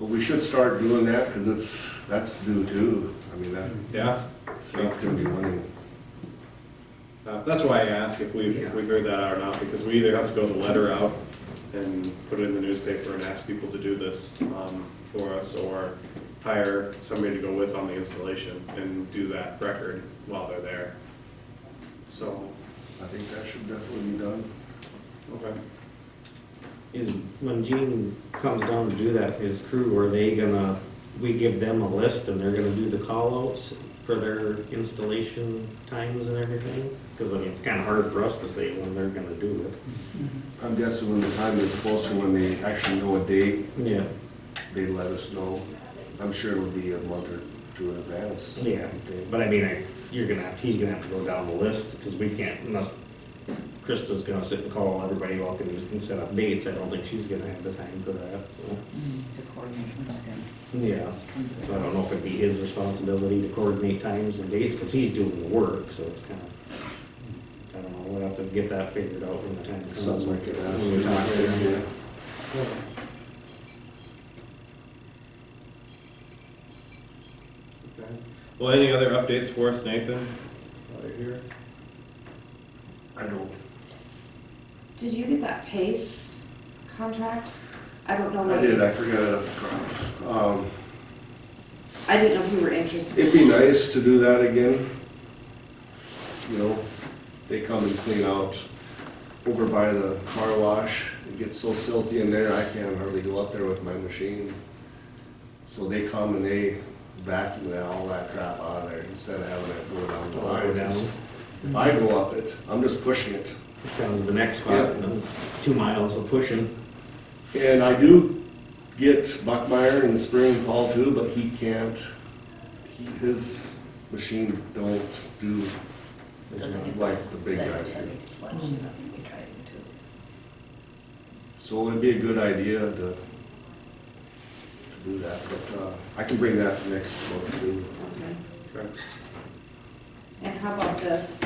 we should start doing that, because that's due too, I mean, that, Yeah, state's gonna be running. that's why I asked if we figured that out or not, because we either have to go the letter out and put it in the newspaper and ask people to do this for us, or hire somebody to go with on the installation and do that record while they're there. So, I think that should definitely be done. okay. Is, when Gene comes down to do that, his crew, are they gonna, we give them a list and they're gonna do the call outs for their installation times and everything? Because I mean, it's kinda hard for us to say when they're gonna do it. I'm guessing when the time gets closer, when they actually know a date, Yeah. they let us know. I'm sure it'll be a month or two in advance. Yeah, but I mean, he's gonna have to go down the list, because we can't, unless Krista's gonna sit and call everybody welcome and set up dates, I don't think she's gonna have the time for that, so. To coordinate when they're Yeah. So I don't know if it'd be his responsibility to coordinate times and dates, because he's doing the work, so it's kind of, I don't know, we'll have to get that figured out when the time comes. Something like that. When we talk to him. Okay. Well, any other updates for us, Nathan? While you're here? I don't. Did you get that PACE contract? I don't know. I what- did, I forgot it up across. I didn't know if you were interested. It'd be nice to do that again. You know, they come and clean out over by the car wash. It gets so silty in there, I can't hardly go up there with my machine. So they come and they vacuum all that crap out of there instead of having it go down the Go lines. down. If I go up it, I'm just pushing it. Down to the next spot, Yeah. and then it's 2 miles of pushing. And I do get Buckmeyer in the spring and fall too, but he can't, his machine don't do Doesn't get like the big that guys do. heavy sludge stuff we tried to do. So it'd be a good idea to do that, but I can bring that next month too. Okay. Okay. And how about this?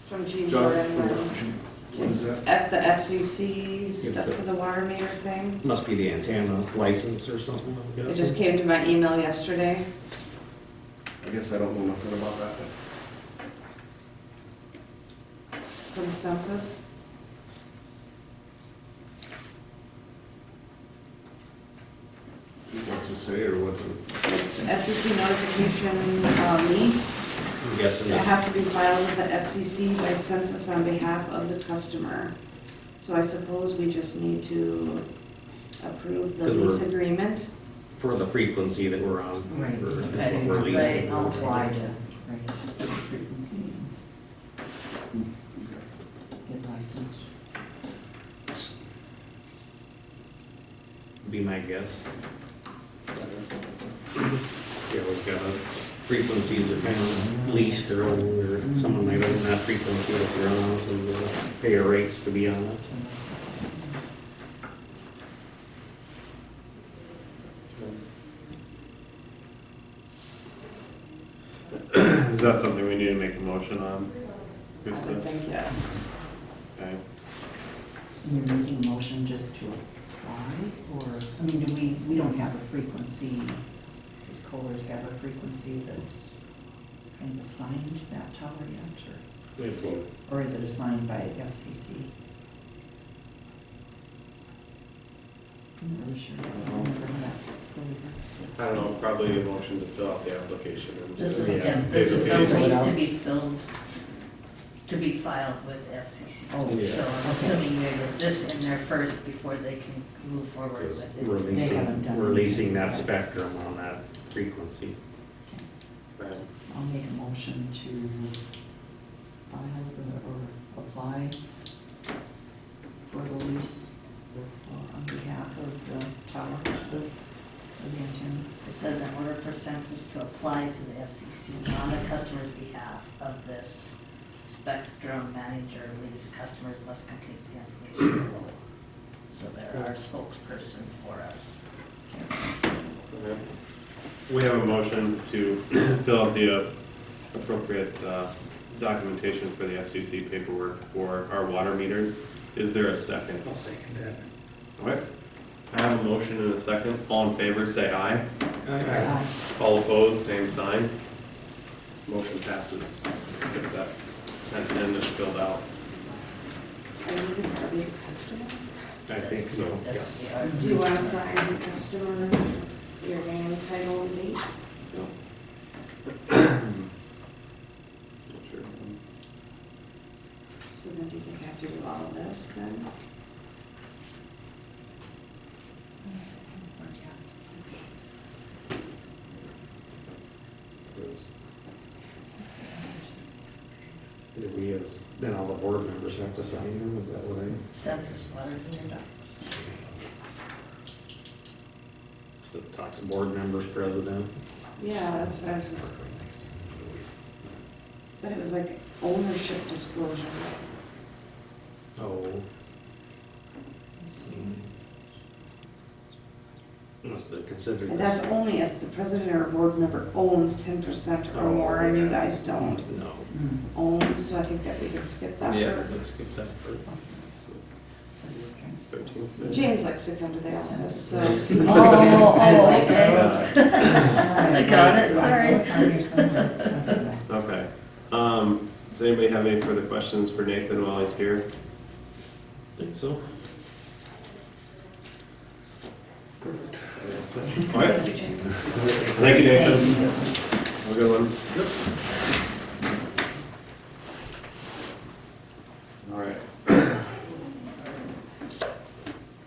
From Gene John, Jordan, what is it's that? the FCC stuff the- for the water meter thing. Must be the antenna license or something, I It guess. just came to my email yesterday. I guess I don't know nothing about that. for the census. What's it say, or what's it? It's FCC notification lease. I'm guessing It it's, has to be filed with the FCC by census on behalf of the customer. So I suppose we just need to approve the 'Cause we're- lease agreement. for the frequency that we're on. Right. for Okay. what we're Right. leasing. I'll apply to regular frequency and get licensed. Be my guess. Yeah, we've got frequencies are kind of leased or owned, or someone might own that frequency that you're on, so you pay your rates to be on it. Is that something we need to make a motion on? I would think yes. Okay. You're making a motion just to apply, or, I mean, we don't have a frequency, does Kohler's have a frequency that's kind of assigned to that tower yet, or is it assigned by FCC? I'm not really sure, I don't remember how that really works. I don't know, probably a motion to fill out the application and. This is, Yeah. yeah, this is Basically, some it's- lease to be filled, to be filed with FCC. Oh, Yeah. So I'm assuming they get this in there first before they can move forward Because with we're it. They haven't done we're it. leasing that spectrum on that frequency. Right. I'll make a motion to file or apply for the lease on behalf of the tower, the antenna. It says in order for census to apply to the FCC on the customer's behalf of this spectrum manager lease, customers must complete the information below. So they're our spokesperson for us. Okay. We have a motion to fill out the appropriate documentation for the FCC paperwork for our water meters. Is there a second? I'll second that. All right. I have a motion and a second. All in favor, say aye. Aye. All opposed, same sign. Motion passes. Let's get that sent in and filled out. Are you looking for a customer? I think so. Yes, we are. Do you want to sign the customer, your name, title, and date? Sure. So then do you think I have to do all of this then? We as, then all the board members have to sign them, is that what I? Census letters in your doc. So it talks board members, president. Yeah, that's what I was just, but it was like ownership disclosure. Oh. Must have considered And this. that's only if the president or board member owns 10% or more and you guys don't No. own, so I think that we can skip that Yeah, part. let's skip that part. 13th. James likes to come to the office, so. Oh, okay. I got it, sorry. Okay. Does anybody have any further questions for Nathan while he's here? Think so. All right. Thank you, James. Thank you, Nathan. Have a good one. All right.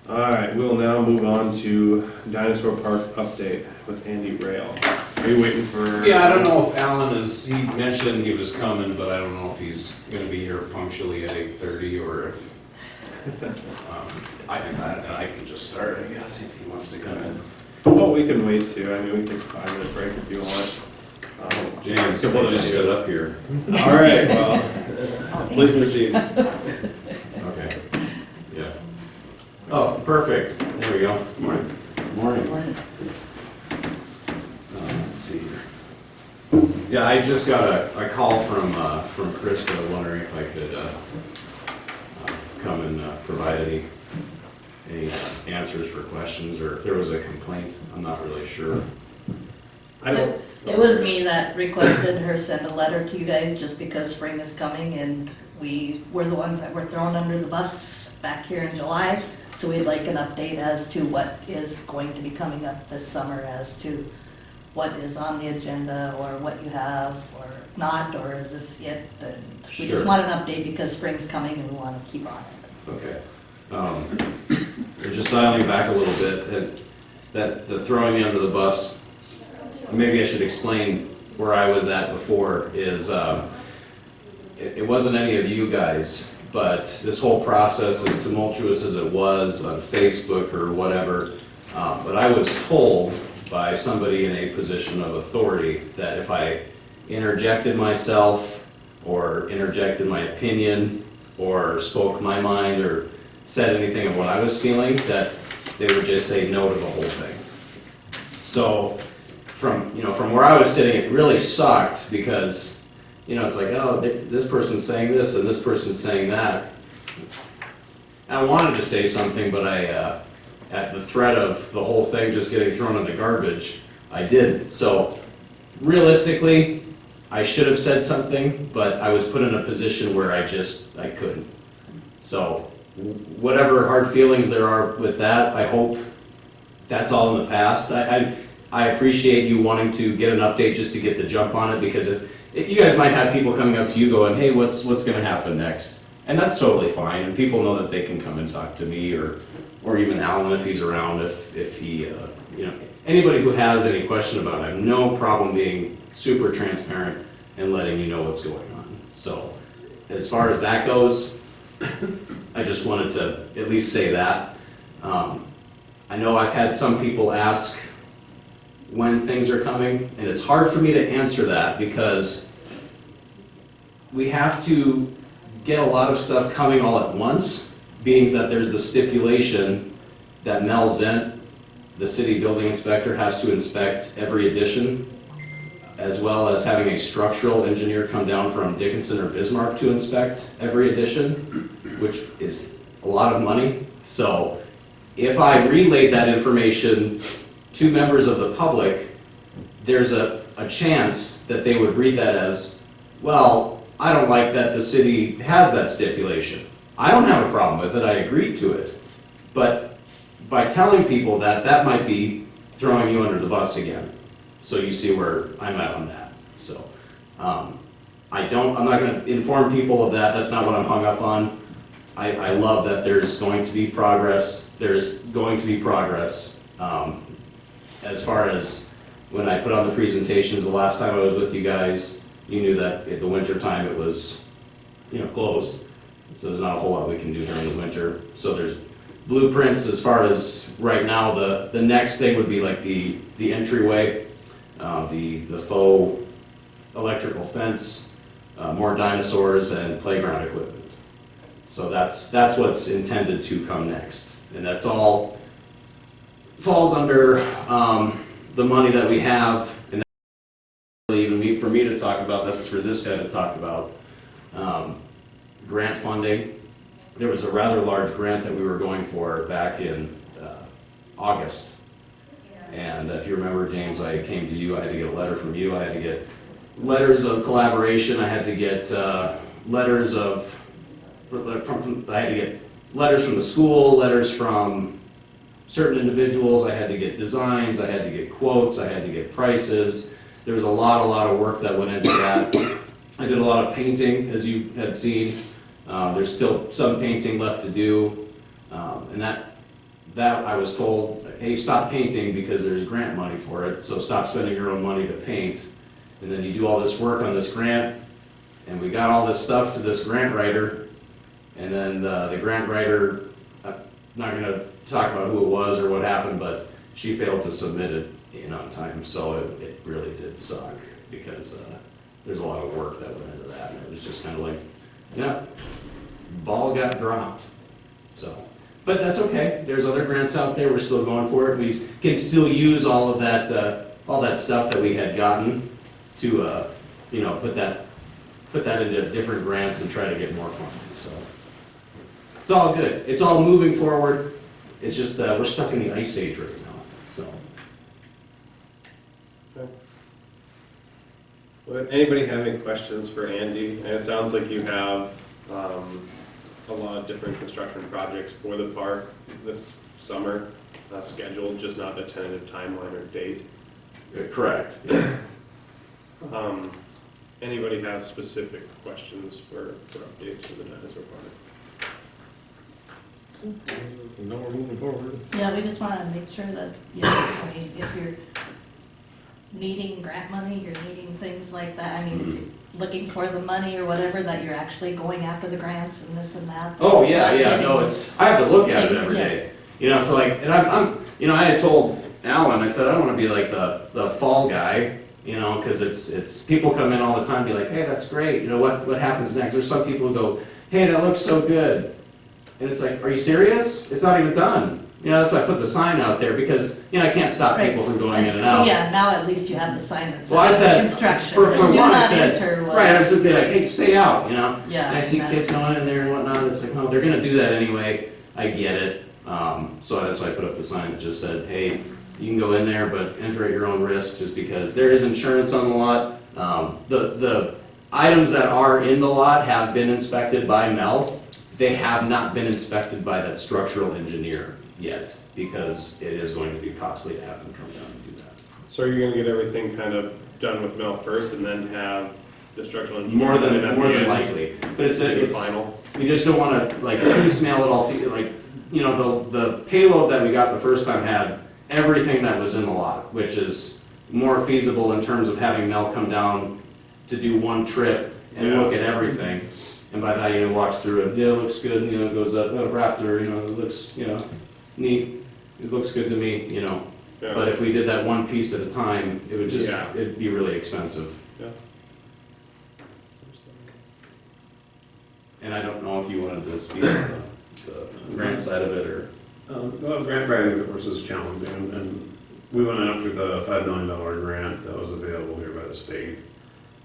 All right, we'll now move on to Dinosaur Park update with Andy Rail. Are you waiting for? Yeah, I don't know if Alan is, he mentioned he was coming, but I don't know if he's gonna be here punctually at 8:30 or if, I can just start, I guess, if he wants to come in. Oh, we can wait too. I mean, we can take a 5-minute break if you want. James, Couple they of just you. stood up here. All right, well, please proceed. Okay, yeah. Oh, perfect, there we go. Morning. Morning. Let's see here. Yeah, I just got a call from Krista wondering if I could come and provide any answers for questions, or if there was a complaint, I'm not really sure. I don't. It was me that requested her send a letter to you guys just because spring is coming and we were the ones that were thrown under the bus back here in July. So we'd like an update as to what is going to be coming up this summer, as to what is on the agenda, or what you have or not, or is this it? And we Sure. just want an update because spring's coming and we want to keep on it. Okay. Just dialing back a little bit, that the throwing me under the bus, maybe I should explain where I was at before, is it wasn't any of you guys, but this whole process, as tumultuous as it was on Facebook or whatever, but I was told by somebody in a position of authority that if I interjected myself or interjected my opinion or spoke my mind or said anything of what I was feeling, that they would just say no to the whole thing. So from where I was sitting, it really sucked because, it's like, oh, this person's saying this and this person's saying that. I wanted to say something, but at the threat of the whole thing just getting thrown in the garbage, I didn't. So realistically, I should have said something, but I was put in a position where I couldn't. So whatever hard feelings there are with that, I hope that's all in the past. I appreciate you wanting to get an update just to get the jump on it, because if you guys might have people coming up to you going, hey, what's going to happen next? And that's totally fine, and people know that they can come and talk to me or even Alan if he's around, if he, anybody who has any question about it. I have no problem being super transparent and letting you know what's going on. So as far as that goes, I just wanted to at least say that. I know I've had some people ask when things are coming, and it's hard for me to answer that because we have to get a lot of stuff coming all at once, being that there's the stipulation that Mel Zent, the city building inspector, has to inspect every addition, as well as having a structural engineer come down from Dickinson or Bismarck to inspect every addition, which is a lot of money. So if I relayed that information to members of the public, there's a chance that they would read that as, well, I don't like that the city has that stipulation. I don't have a problem with it, I agreed to it. But by telling people that, that might be throwing you under the bus again. So you see where I'm at on that. So I'm not going to inform people of that. That's not what I'm hung up on. I love that there's going to be progress. There's going to be progress. As far as when I put on the presentations the last time I was with you guys, you knew that in the winter time it was, closed. So there's not a whole lot we can do during the winter. So there's blueprints as far as right now. The next thing would be like the entryway, the faux electrical fence, more dinosaurs, and playground equipment. So that's what's intended to come next, and that's all falls under the money that we have, and that's really even for me to talk about. That's for this guy to talk about. Grant funding. There was a rather large grant that we were going for back in August. And if you remember, James, I came to you, I had to get a letter from you, I had to get letters of collaboration, I had to get letters from the school, letters from certain individuals, I had to get designs, I had to get quotes, I had to get prices. There was a lot of work that went into that. I did a lot of painting, as you had seen. There's still some painting left to do, and that I was told, hey, stop painting because there's grant money for it, so stop spending your own money to paint. And then you do all this work on this grant, and we got all this stuff to this grant writer, and then the grant writer, I'm not going to talk about who it was or what happened, but she failed to submit it in on time, so it really did suck because there's a lot of work that went into that, and it was just kind of like, yeah, ball got dropped. So, but that's okay. There's other grants out there. We're still going for it. We can still use all of that stuff that we had gotten to, put that into different grants and try to get more funding. So it's all good. It's all moving forward. It's just we're stuck in the ice age right now. So. Would anybody have any questions for Andy? And it sounds like you have a lot of different construction projects for the park this summer scheduled, just not a tentative timeline or date. Correct. Anybody have specific questions for updates in the dinosaur park? No, we're moving forward. Yeah, we just wanna make sure that, you know, I mean, if you're needing grant money, you're needing things like that, I mean, if you're looking for the money or whatever, that you're actually going after the grants and this and that. Oh, It's yeah, not yeah, getting- no, I have to look at it every Yes. day. You know, so like, and I'm, you know, I had told Alan, I said, I don't wanna be like the fall guy, you know, cause it's, people come in all the time, be like, hey, that's great, you know, what happens next? There's some people who go, hey, that looks so good. And it's like, are you serious? It's not even done. You know, that's why I put the sign out there, because, you know, I can't stop people from going in and out. Yeah, now at least you have the sign that Well, I says said, construction, for do one, I not said, enter was. right, I was just be like, hey, stay out, you know? Yeah. And I see and kids that's- going in there and whatnot, it's like, oh, they're gonna do that anyway, I get it. So that's why I put up the sign that just said, hey, you can go in there, but enter at your own risk, just because there is insurance on the lot. The items that are in the lot have been inspected by Mel. They have not been inspected by that structural engineer yet, because it is going to be costly to have them come down and do that. So are you gonna get everything kind of done with Mel first and then have the structural engineer? More come in at than the end likely, but it's to do the it's final? we just don't want to like piecemeal it all together. Like, you know, the payload that we got the first time had everything that was in the lot, which is more feasible in terms of having Mel come down to do one trip and Yeah. look at everything. And by that, you know, walks through it, yeah, it looks good, you know, goes up, oh, Raptor, you know, it looks, you know, neat, it looks good to me, you know. Yeah. But if we did that one piece at a time, it would just, Yeah. it'd be really expensive. Yeah. And I don't know if you wanted to speak on the grant side of it, or, Well, grant writing, of course, is challenging, and we went after the $5 million grant that was available here by the state.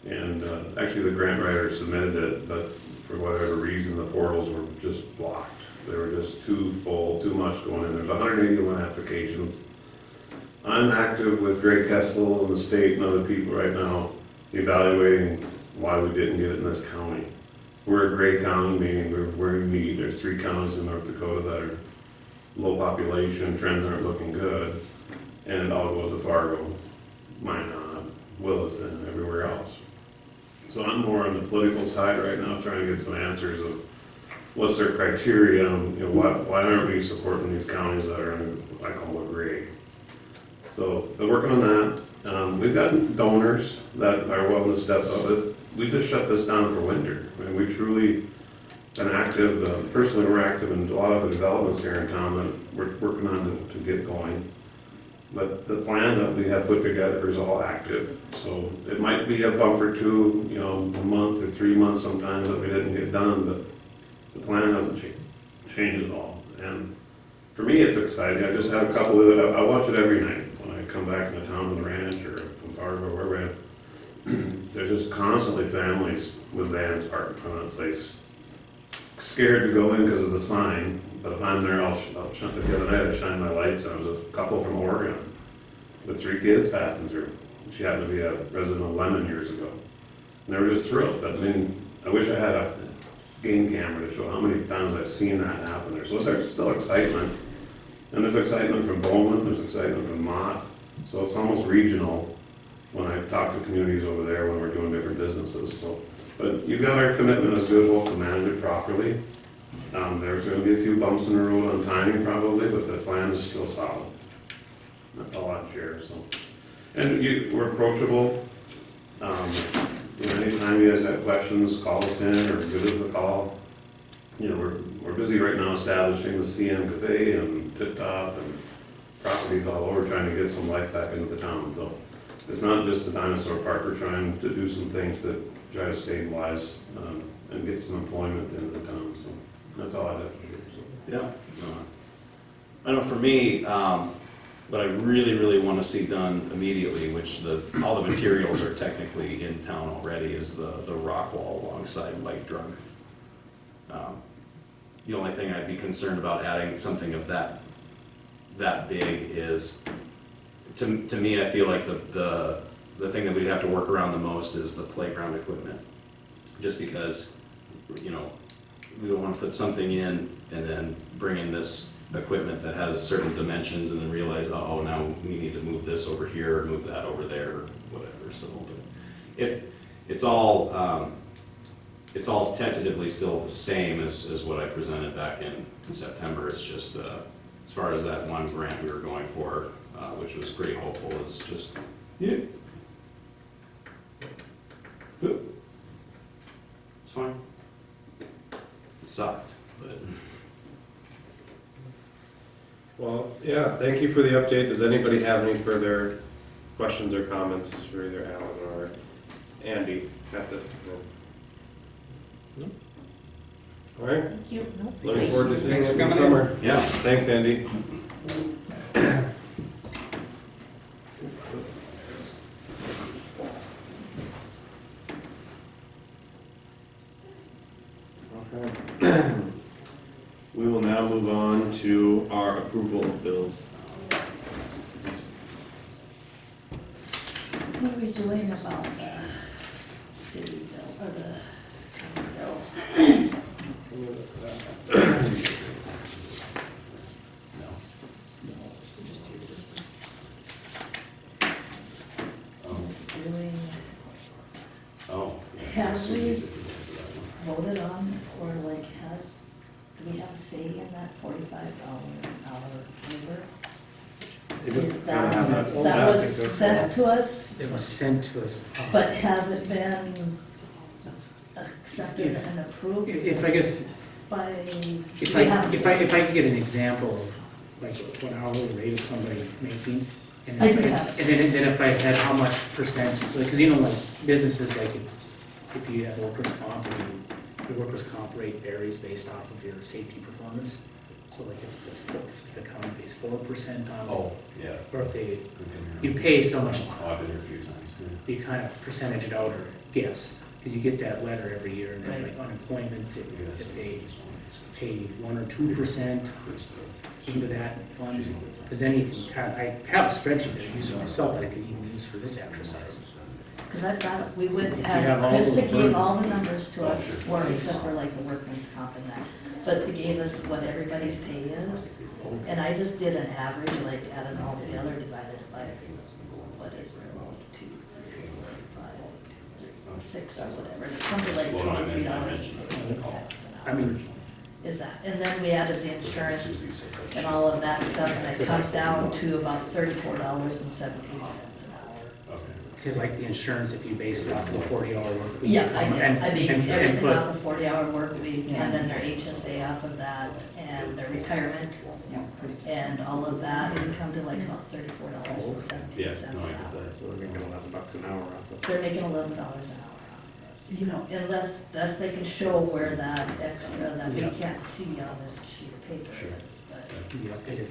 And actually, the grant writer submitted it, but for whatever reason, the portals were just blocked. They were just too full, too much going in. There's 181 applications. I'm active with Greg Kessel and the state and other people right now, evaluating why we didn't get it in this county. We're a gray county, meaning we're unique. There's 3 counties in North Dakota that are low population, trends aren't looking good, and it all goes to Fargo, Minot, Williston, and everywhere else. So I'm more on the political side right now, trying to get some answers of what's their criteria, and, you know, why aren't we supporting these counties that are in, I call it gray. So they're working on that. We've got donors that are willing to step up. We just shut this down for winter. I mean, we truly been active, personally we're active in a lot of the developments here in town that we're working on to get going. But the plan that we have put together is all active. So it might be a bump or two, you know, a month or 3 months sometimes that we didn't get done, but the plan hasn't changed at all. And for me, it's exciting. I just have a couple of it. I watch it every night when I come back into town from the ranch or from Fargo or wherever I am. There's just constantly families with vans parked in front of the place, scared to go in because of the sign, but if I'm there, I'll shine. The other night I shined my lights, and there was a couple from Oregon with 3 kids passing through. She happened to be a resident of Lemon years ago. And they were just thrilled. But I mean, I wish I had a game camera to show how many times I've seen that happen there. So there's still excitement. And there's excitement from Bowman, there's excitement from Mott. So it's almost regional when I talk to communities over there when we're doing different businesses. So, but you've got our commitment as Goodwill to manage it properly. There's going to be a few bumps in the road on timing probably, but the plan is still solid. That's all I'd share. So, and we're approachable. You know, anytime you guys have questions, call us in or give us a call. You know, we're busy right now establishing the CM Cafe and Tip Top and properties all over, trying to get some life back into the town. So it's not just the dinosaur park. We're trying to do some things to try to stabilize and get some employment into the town. So that's all I have to do. So. yeah. I know for me, what I really, really want to see done immediately, which all the materials are technically in town already, is the rock wall alongside White Drug. The only thing I'd be concerned about adding something of that big is, to me, I feel like the thing that we'd have to work around the most is the playground equipment. Just because you know, we don't want to put something in and then bring in this equipment that has certain dimensions and then realize, oh, now we need to move this over here, or move that over there, or whatever, so. But it's all tentatively still the same as what I presented back in September. It's just, as far as that one grant we were going for, which was pretty hopeful, is just, yeah. It's fine. It sucked, but. Well, yeah, thank you for the update. Does anybody have any further questions or comments for either Alan or Andy at this time? No. All right, Thank you. looking forward to seeing Thanks you for in the coming summer. Yeah. Thanks, Andy. Okay. We will now move on to our approval of bills. What are we doing about the city bill, or the county bill? Doing, Oh. have we voted on, or like do we have a say in that $45 an hour labor? It was- Is that, have that that set. was sent to us, It was sent to us. but has it been accepted and approved If I guess, by? if I could get an example of like what hourly rate is somebody making. And I then, do have it. and then if I had how much percent, because you know, like businesses, like if you have workers' comp, your workers' comp rate varies based off of your safety performance. So like if it's if the county pays 4% on it, Oh, yeah. or if you pay so much, I've been here a few times, yeah. you kind of percentage it out or guess, because you get that letter every year, and then Right. like unemployment, if they pay 1 or 2% into that fund, because then you can kind of, I have a spreadsheet that I use for myself that I could even use for this exercise. Because I've got, we would If you have, have all those Krista gave burdens. all the numbers to us, or except for like the workman's comp and that. But they gave us what everybody's pay is, and I just did an average, like added all together, divided it by, what is it, 2, 3, 4, 5, 6 or whatever. It comes to like $23.88 an hour. I mean, Is that, and then we added the insurance and all of that stuff, and it comes down to about $34.17 an hour. because like the insurance, if you base it off of a 40-hour work week. Yeah, I did. I based and everything put- off a 40-hour work week, and then their HSA off of that, and their retirement, Yeah, Chris. and all of that, would come to like about $34.17 Yeah, an no, I get hour. that. So they're making $11 an hour off of. They're making $11 an hour off of it. You know, unless they can show where that extra that we Yeah. can't see on this sheet of paper is, but. Yeah, because if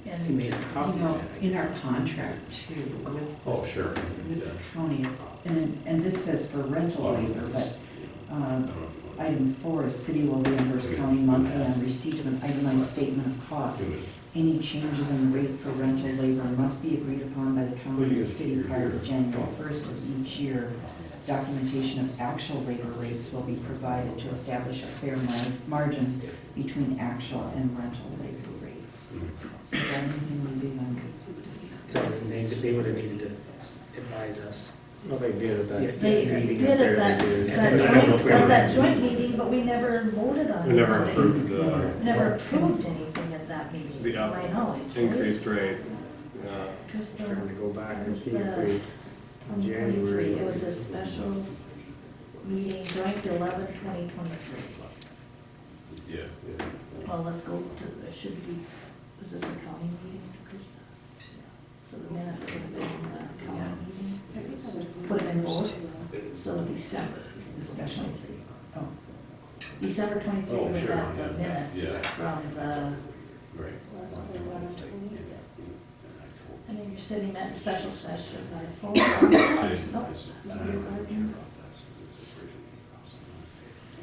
you And made a copy You of know, it. in our contract too, with. Oh, sure. With the county, it's, and this says for rental labor, but, item 4 is city will reimburse county monthly on receipt of an itemized statement of costs. Any changes in the rate for rental labor must be agreed upon by the county and the city prior to January 1st of each year. Documentation of actual labor rates will be provided to establish a fair margin between actual and rental labor rates. So is that anything we did on this? So they would have needed to advise us. Well, they did at Yeah, that. they meeting did there at this year. that And then I don't know if we ever- joint meeting, but we never voted on it. We never approved the Never approved anything at that meeting, The to my knowledge. increased rate. Yeah. Because Just trying to go back and see if the we, 2023, it was a special meeting, joint 11/20/23. Yeah. Well, let's go to, it should be, was this a county meeting, Krista? So the minutes would have been the county meeting. Put it in both, so December. The special, oh, December 23 Oh, was sure, at the yeah. minutes Yeah. from the, Right. and then you're sitting at special session by phone. I didn't Nope. notice. No, you're right.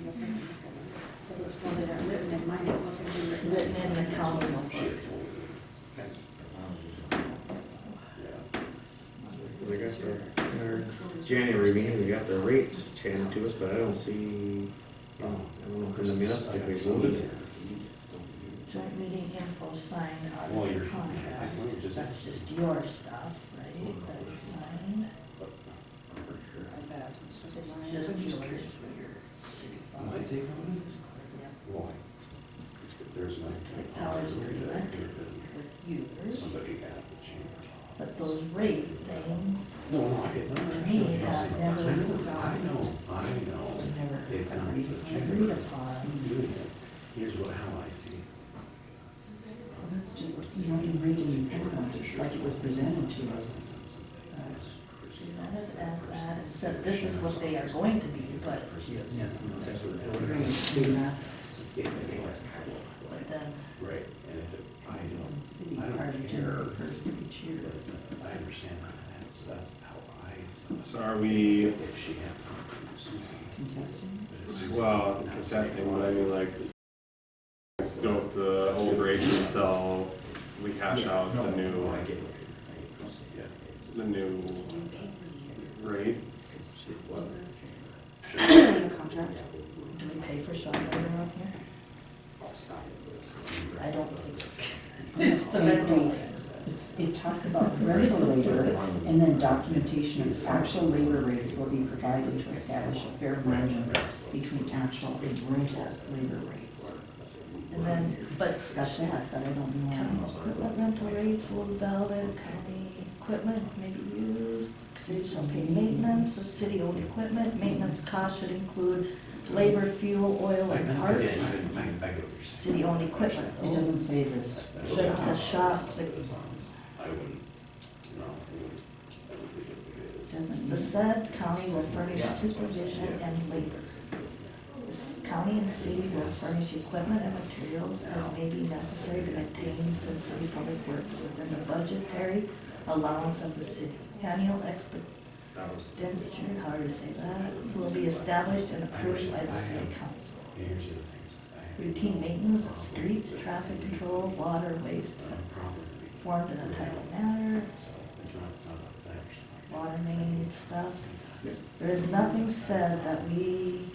But it's probably not written in mine, it wasn't written. Written in the county notebook. they got their our January meeting, we got the rates changed to us, but I don't see, I don't know if in the minutes if we voted. Joint meeting info signed Well, on you're- the contract, that's just your stuff, right, that is signed. It's just yours. Might take from Why? There's no. Powers agreement with yours, Somebody had to change. but those rate things, No, I didn't. to me, have never moved I on. know, I know. Was never It's not agreed the change. agreed upon. I'm doing it. Here's how I see it. That's just, you know, you read it in Portland, it's like it was presented to us. Presented as that, and said this is what they are going to be, but And that's, but then Right, and if it, I don't, city I don't part of care. January first each year. but I understand that, so that's how I saw it. So are we, If she had to, Contesting? well, contesting, but I mean, like, let's go with the old rates until we hash out the new, I get what you're, the new rate? The contract. do we pay for shop labor up here? I don't think it's the rental. It talks about rental labor, and then documentation of actual labor rates will be provided to establish a fair margin between actual and rental labor rates. And then, but Discuss that, but I don't county know. equipment rental rates will be valid, county equipment may be used, city shall pay maintenance of city-owned equipment, maintenance costs should include labor, fuel, oil, and parts. I get what you're saying. City-owned equipment, It doesn't say this. the shop, I wouldn't, no, I wouldn't think it is. Doesn't the said county will furnish supervision and labor. This county and city will furnish equipment and materials as may be necessary to maintain said city public works within the budgetary allowance of the city. Annual expenditure, however you say that, will be established and approved by the city council. Here's the things, I have Routine maintenance of streets, traffic control, water, waste, no problem with it. performed in a timely manner, So it's not up there. water main stuff. There is nothing said that we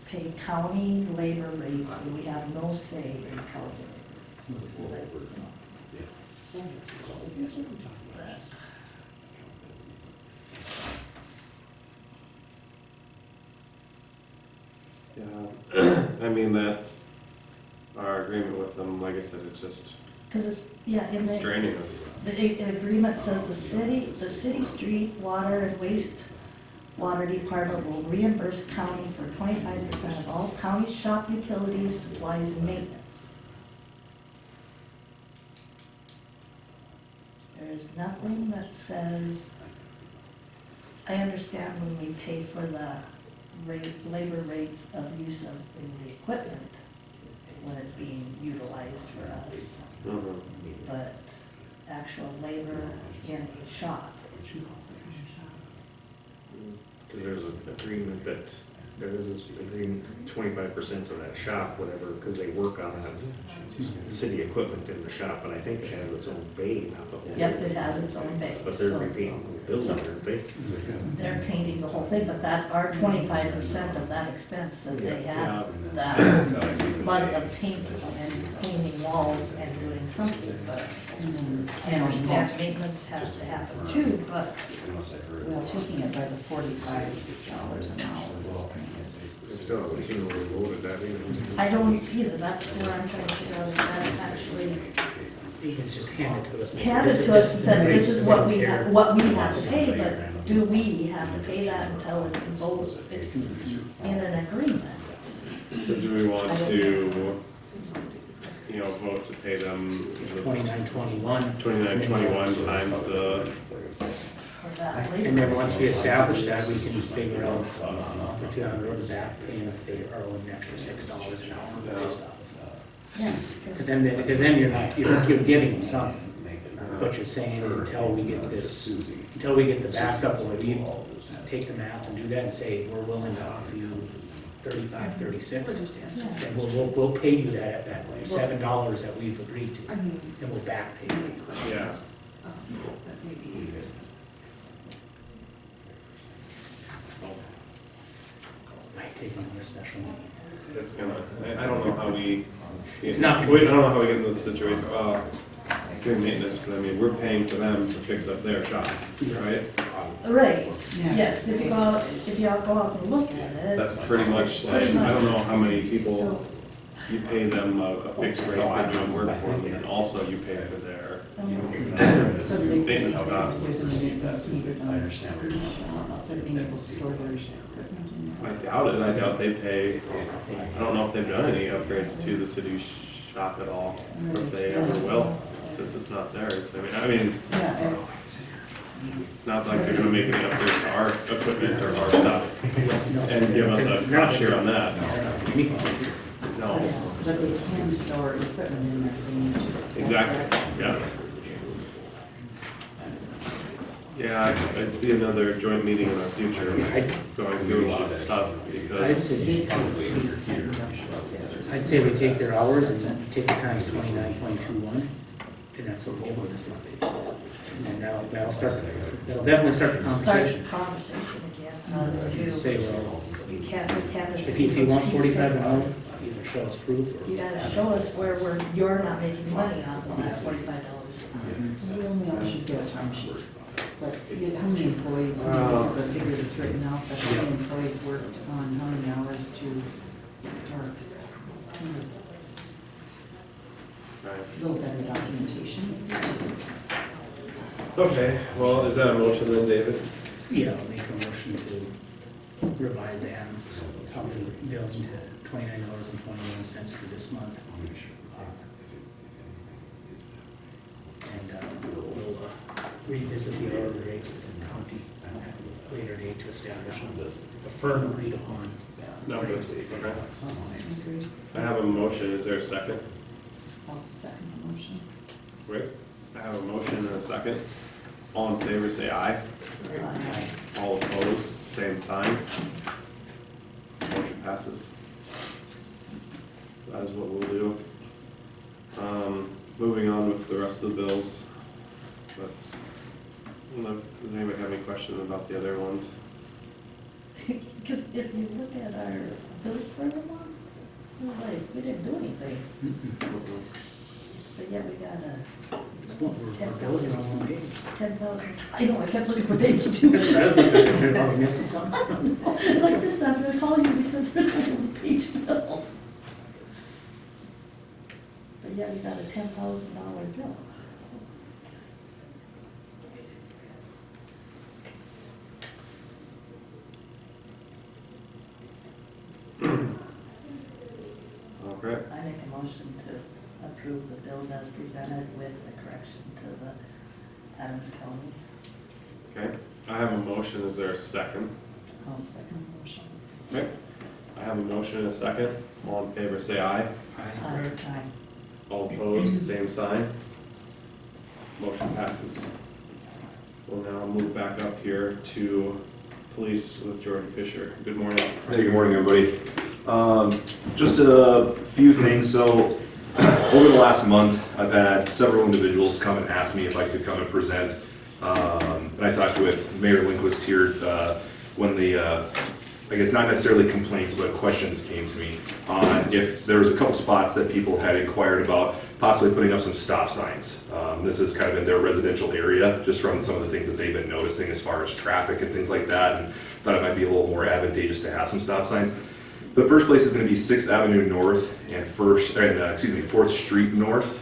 pay county labor rates, and we have no say in county labor. But Yeah, I mean, that, our agreement with them, like I said, it's just because it's, yeah, in the, straining us. the agreement says the city street, water, and waste water department will reimburse county for 25% of all county shop utilities, supplies, and maintenance. There is nothing that says, I understand when we pay for the labor rates of use of the equipment when it's being utilized for us, Mhm. but actual labor in a shop. Because there's an agreement that, there is this agreement, 25% of that shop, whatever, because they work on that city equipment in the shop, and I think it has its own bay, not the whole. Yep, it has its own base. But they're So repainting the building, aren't they? they're painting the whole thing, but that's our 25% of that expense that they have, Yeah, that month of painting and cleaning walls and doing something, but I understand maintenance has to happen too, but Unless I heard. Well, taking it by the $45 an hour. I still haven't seen where we voted that in. I don't either, that's where I'm trying to figure out if that's actually It's just handed to us. and said, handed this is- to us and said, the this rates is that what we we care. have, what we have to pay, but do we have to pay that until it's both, it's in an agreement? so do we want to, you know, vote to pay them the 2921. 2921 times the, For that labor. And then once we establish that, we can figure out a month or two down the road of that, paying if they are owing an extra $6 an hour based off of that. Yeah, Because then you're not, you're giving them something. But you're saying until we get this, until we get the backup, where we take the math and do that and say, we're willing to offer you 35, 36, then we'll pay you that at that $7 that we've agreed to, and we'll back pay you. yeah. taking on a special meeting. It's gonna, I don't know how we. It's not gonna Wait, be- I don't know how we get in this situation, doing maintenance, but I mean, we're paying for them to fix up their shop, right? Right, Yeah. yes, if y'all go out and look at it. That's pretty much like, I don't know how many people, you pay them a fixed rate for doing work for them, and then also you pay for their So they maintenance costs. there's a maintenance needed on this, outside of being able to store their equipment in I there. doubt it, I doubt they pay, I don't know if they've done any upgrades to the city shop at all, or if they ever will, since it's not theirs. I mean, Yeah, and it's not like they're gonna make any upgrades to our equipment or our stuff and give us a cost share on that. No, but they can store equipment in there if they need to. exactly, yeah. Yeah, I see another joint meeting in the future, going through a lot of stuff, I'd because say, I'd say we take their hours and then take the times 29.21, and that's what we give them this month. And then that'll start, that'll definitely start the conversation. Start conversation again, Say, well, you can't just have us. if you want 45 an hour, either show us proof or. You gotta show us where you're not making money off of that $45. We only all should get a time sheet. But how many employees, this is a figure that's written out, but how many employees worked on how many hours to work? It's kind of a little better documentation. okay, well, is that a motion then, David? Yeah, I'll make a motion to revise Adam's company billing to $29.21 for this month. And we'll revisit the hourly rates with the county later date to establish a firm agreed upon. No, good, okay. Agreed. I have a motion, is there a second? I'll second the motion. Rick? I have a motion and a second. All in favor, say aye. All opposed, same sign. Motion passes. That is what we'll do. Moving on with the rest of the bills. Let's, does anybody have any questions about the other ones? Because if you look at our bills for the month, we're like, we didn't do anything, but yet we got It's what our bills are on one page. 10,000. I know, I kept looking for page 2. That's what I was looking at, if they're probably missing something. Like this, I'm gonna call you because there's no page bills. But yet we got a $10,000 bill. Okay, I make a motion to approve the bills as presented with the correction to the Adams County. okay. I have a motion, is there a second? I'll second the motion. Okay. I have a motion and a second. All in favor, say aye. Aye. All opposed, same sign. Motion passes. We'll now move back up here to police with Jordan Fisher. Good morning. Hey, good morning, everybody. Just a few things. So, over the last month, I've had several individuals come and ask me if I could come and present. And I talked with Mayor Lindquist here when the, I guess not necessarily complaints, but questions came to me on if there was a couple spots that people had inquired about possibly putting up some stop signs. This is kind of in their residential area, just from some of the things that they've been noticing as far as traffic and things like that, and thought it might be a little more advantageous to have some stop signs. The first place is going to be 6th Avenue North and 4th Street North.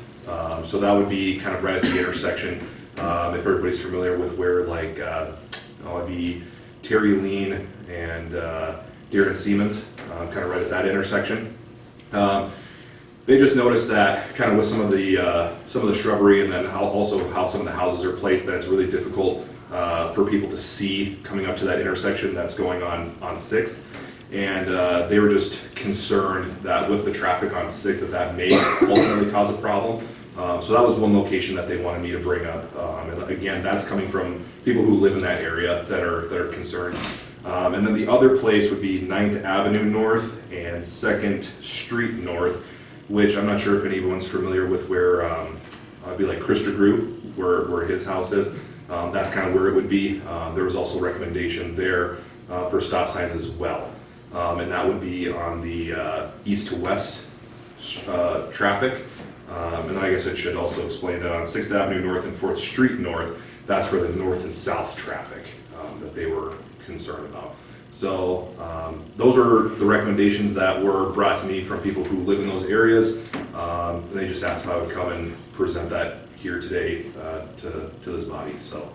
So that would be kind of right at the intersection. If everybody's familiar with where, like, it'd be Terry Lean and Deere and Siemens, kind of right at that intersection. They just noticed that kind of with some of the shrubbery and then also how some of the houses are placed, that it's really difficult for people to see coming up to that intersection that's going on 6th. And they were just concerned that with the traffic on 6th that may ultimately cause a problem. So that was one location that they wanted me to bring up. And again, that's coming from people who live in that area that are concerned. And then the other place would be 9th Avenue North and 2nd Street North, which I'm not sure if anyone's familiar with where, it'd be like Christa Group, where his house is. That's kind of where it would be. There was also a recommendation there for stop signs as well. and that would be on the east to west traffic. And then I guess I should also explain that on 6th Avenue North and 4th Street North, that's for the north and south traffic that they were concerned about. So those are the recommendations that were brought to me from people who live in those areas. And they just asked if I would come and present that here today to this body. So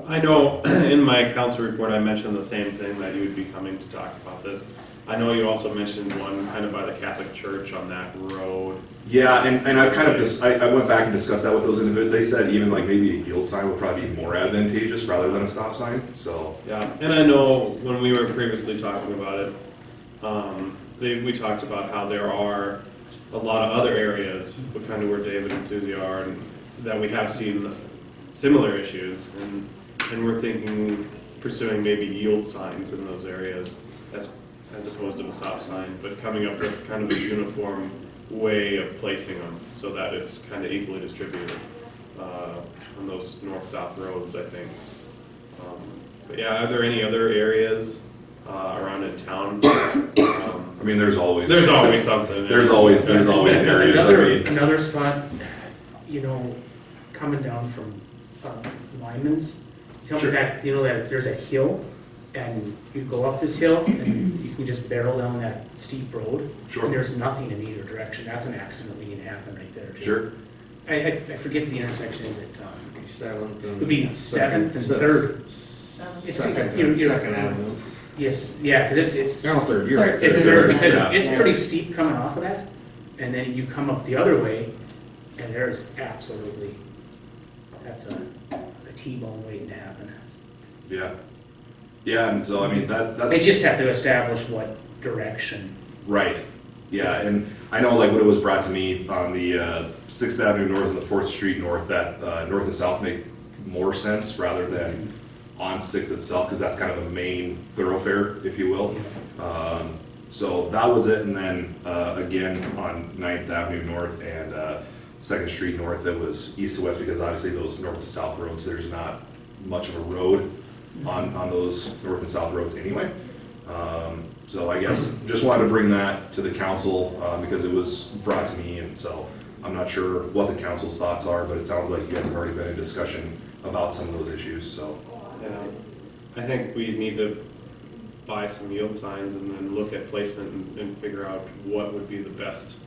I know in my council report, I mentioned the same thing, that you would be coming to talk about this. I know you also mentioned one kind of by the Catholic Church on that road. yeah, and I've kind of I went back and discussed that with those individuals. They said even like maybe a yield sign would probably be more advantageous rather than a stop sign. So Yeah, and I know when we were previously talking about it, we talked about how there are a lot of other areas, but kind of where David and Susie are, and that we have seen similar issues, and we're thinking pursuing maybe yield signs in those areas as opposed to a stop sign, but coming up with kind of a uniform way of placing them so that it's kind of equally distributed on those north-south roads, I think. But yeah, are there any other areas around in town? I mean, there's always something. there's always areas. I mean, Another spot, you know, coming down from Lyman's, coming Sure. back, you know, that there's a hill, and you go up this hill, and you can just barrel down that steep road. Sure. And there's nothing in either direction. That's an accident waiting to happen right there, too. Sure. I forget the intersection, is it, Seventh it would be 7th and 3rd. Second Avenue. Yes, yeah, because it's No, third, you're right. because Yeah. it's pretty steep coming off of that, and then you come up the other way, and there's absolutely, that's a T-bone waiting to happen. Yeah. Yeah, and so I mean that's They just have to establish what direction. right. Yeah, and I know like when it was brought to me on the 6th Avenue North and the 4th Street North, that north and south make more sense rather than on 6th itself, because that's kind of the main thoroughfare, if you will. So that was it, and then again on 9th Avenue North and 2nd Street North, it was east to west, because obviously those north to south roads, there's not much of a road on those north and south roads anyway. So I guess just wanted to bring that to the council because it was brought to me, and so I'm not sure what the council's thoughts are, but it sounds like you guys have already been in discussion about some of those issues, so. Yeah, I think we need to buy some yield signs and then look at placement and figure out what would be the best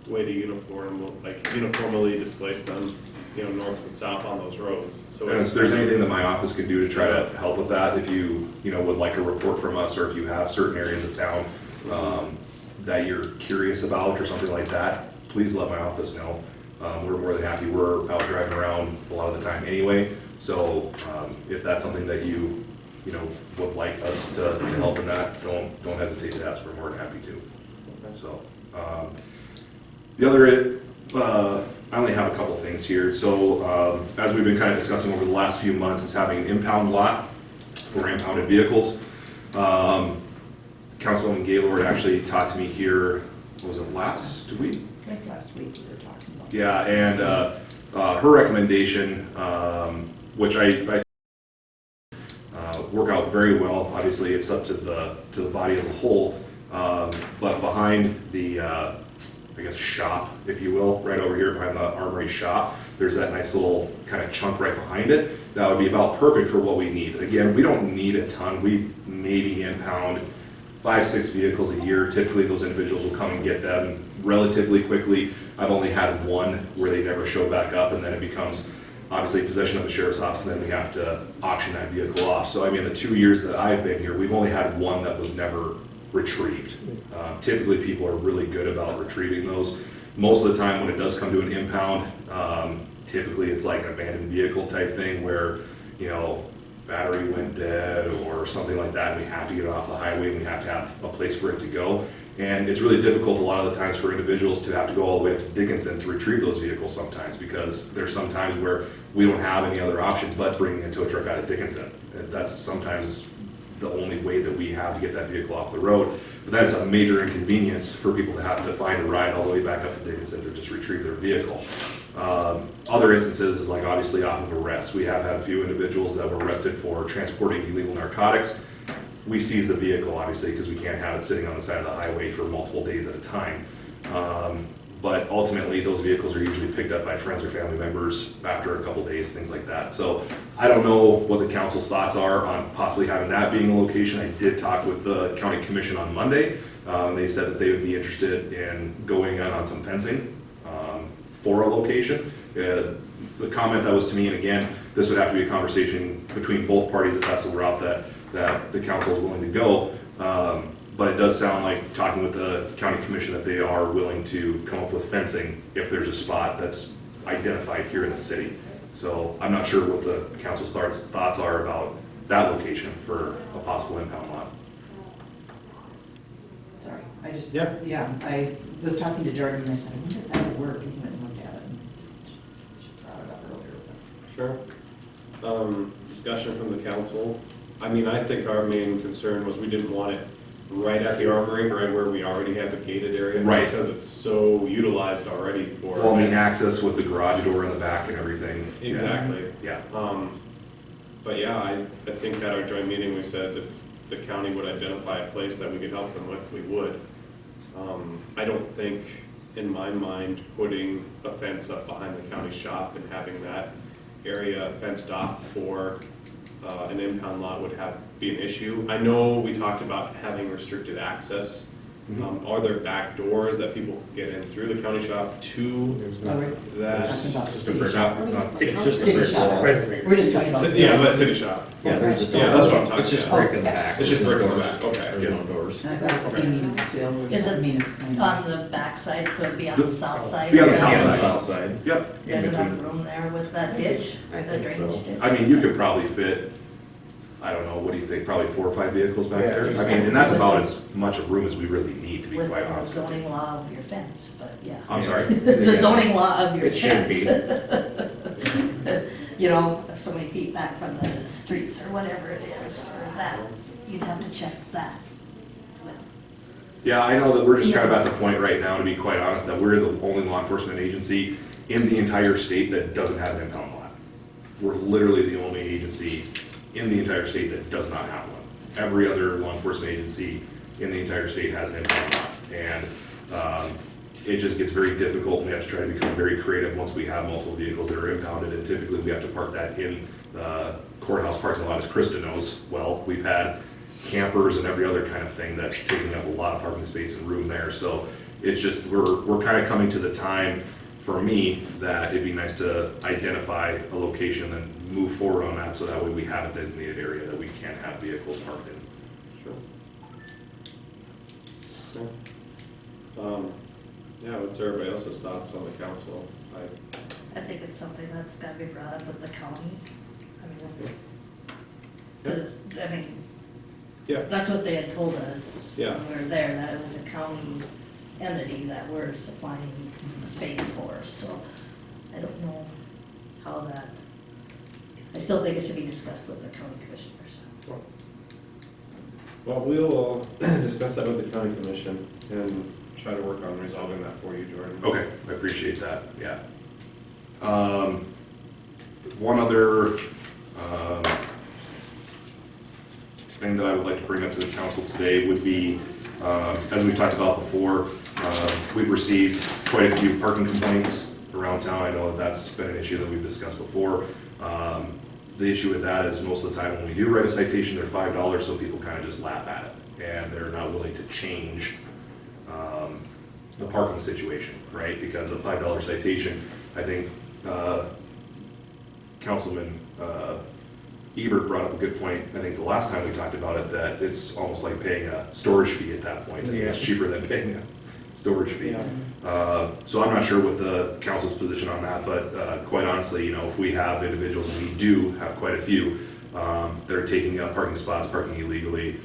way to uniformly displace them, you know, north and south on those roads. So And if there's anything that my office could do to try to help with that, if you would like a report from us, or if you have certain areas of town that you're curious about or something like that, please let my office know. We're more than happy. We're out driving around a lot of the time anyway, so if that's something that you would like us to help in that, don't hesitate to ask. We're more than happy to. So the other, I only have a couple things here. So as we've been kind of discussing over the last few months, is having an impound lot for impounded vehicles. Councilwoman Gaylord actually talked to me here, was it last week? I think last week we were talking about. Yeah, and her recommendation, which I work out very well. Obviously, it's up to the body as a whole, but behind the I guess shop, if you will, right over here behind the armory shop, there's that nice little kind of chunk right behind it. That would be about perfect for what we need. Again, we don't need a ton. We maybe impound 5-6 vehicles a year. Typically, those individuals will come and get them relatively quickly. I've only had one where they never show back up, and then it becomes obviously possession of the sheriff's office, and then we have to auction that vehicle off. So I mean, the 2 years that I've been here, we've only had one that was never retrieved. Typically, people are really good about retrieving those. Most of the time, when it does come to an impound, typically it's like an abandoned vehicle type thing where, battery went dead or something like that, and we have to get it off the highway, and we have to have a place for it to go. And it's really difficult a lot of the times for individuals to have to go all the way up to Dickinson to retrieve those vehicles sometimes, because there's some times where we don't have any other option but bringing a tow truck out of Dickinson. And that's sometimes the only way that we have to get that vehicle off the road. But that's a major inconvenience for people to have to find a ride all the way back up to Dickinson to just retrieve their vehicle. Other instances is like obviously off of arrest. We have had a few individuals that were arrested for transporting illegal narcotics. we seize the vehicle, obviously, because we can't have it sitting on the side of the highway for multiple days at a time. But ultimately, those vehicles are usually picked up by friends or family members after a couple days, things like that. So I don't know what the council's thoughts are on possibly having that being a location. I did talk with the county commission on Monday. They said that they would be interested in going on some fencing for a location. The comment that was to me, and again, this would have to be a conversation between both parties if that's the route that the council is willing to go. But it does sound like, talking with the county commission, that they are willing to come up with fencing if there's a spot that's identified here in the city. So I'm not sure what the council's thoughts are about that location for a possible impound lot. Sorry, I just, Yeah. I was talking to Jordan and I said, I wonder if that would work, and he went and looked at it and just brought it up earlier. Sure. Discussion from the council. I mean, I think our main concern was we didn't want it right at the armory, right where we already have the gated area. Right. Because it's so utilized already for. Well, I mean, access with the garage door in the back and everything. Exactly. Yeah. But yeah, I think at our joint meeting, we said if the county would identify a place that we could help them with, we would. I don't think, in my mind, putting a fence up behind the county shop and having that area fenced off for an impound lot would be an issue. I know we talked about having restricted access. Are there back doors that people can get in through the county shop to that? Talking about the Just a city brick shop. It's just a City brick shop. wall. We're just talking about. Yeah, but city shop. Yeah, there's just Yeah, that's what I'm talking It's just about. brick in the back. It's just There's brick no in the doors. back, okay. There's no doors. I thought he means sale, Is it I mean, it's kind of. On the back side, so it'd be on the south side? Be on the Yeah, south on the side. south side. Yep. There's in enough between. room there with that ditch, I the think so. drainage ditch? I mean, you could probably fit, I don't know, what do you think, probably 4 or 5 vehicles back Yeah, there? just I mean, like- and that's about as much of room as we really need, to be With quite the honest. zoning law of your fence, but yeah. I'm sorry. The zoning law of your It should be. fence. You know, so many feet back from the streets or whatever it is for that, you'd have to check that with. Yeah, I know that we're just kind of at the point right now, to be quite honest, that we're the only law enforcement agency in the entire state that doesn't have an impound lot. We're literally the only agency in the entire state that does not have one. Every other law enforcement agency in the entire state has an impound lot. And it just gets very difficult, and we have to try to become very creative once we have multiple vehicles that are impounded, and typically we have to park that in the courthouse parking lot, as Krista knows well. We've had campers and every other kind of thing that's taking up a lot of parking space and room there. So it's just, we're kind of coming to the time, for me, that it'd be nice to identify a location and move forward on that, so that way we have a designated area that we can have vehicles parked in. Sure. Yeah, what's everybody else's thoughts on the council? I think it's something that's gotta be brought up with the county. I mean, Yeah. 'cause, I mean, Yeah. that's what they had told us Yeah. when we were there, that it was a county entity that we're supplying the space for, so I don't know how that, I still think it should be discussed with the county commissioners. Well, we'll discuss that with the county commission and try to work on resolving that for you, Jordan. Okay, I appreciate that, yeah. One other thing that I would like to bring up to the council today would be, as we talked about before, we've received quite a few parking complaints around town. I know that that's been an issue that we've discussed before. The issue with that is most of the time when we do write a citation, they're $5, so people kind of just laugh at it, and they're not willing to change the parking situation, right? Because a $5 citation, I think Councilman Ebert brought up a good point, I think the last time we talked about it, that it's almost like paying a storage fee at that point. I mean, it's cheaper than paying a storage fee. So I'm not sure what the council's position on that, but quite honestly, you know, if we have individuals, and we do have quite a few, that are taking up parking spots, parking illegally,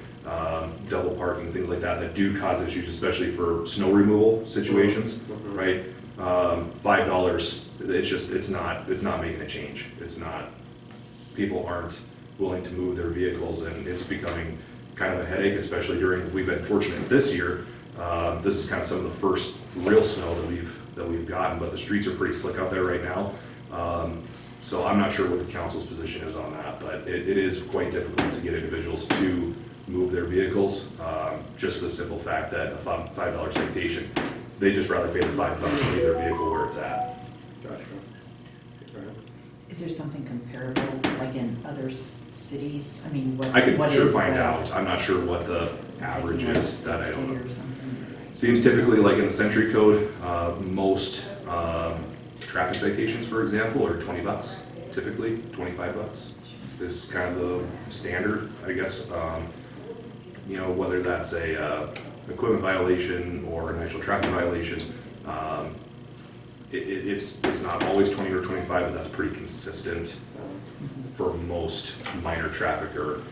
double parking, things like that, that do cause issues, especially for snow removal situations, right? $5, it's not making a change. It's not, people aren't willing to move their vehicles, and it's becoming kind of a headache, especially we've been fortunate this year. This is kind of some of the first real snow that we've gotten, but the streets are pretty slick out there right now. So I'm not sure what the council's position is on that, but it is quite difficult to get individuals to move their vehicles, just for the simple fact that a $5 citation, they just rather pay the $5 to leave their vehicle where it's at. Gotcha. Alright. Is there something comparable, like in other cities? I mean, what? I could what sure is find the- out. I'm not sure what the average like is, that I don't 50 know. or something? Seems typically like in the century code, most traffic citations, for example, are $20, typically $25 is kind of the standard, I guess. You know, whether that's a equipment violation or an actual traffic violation, it's not always 20 or 25, but that's pretty consistent for most minor traffic or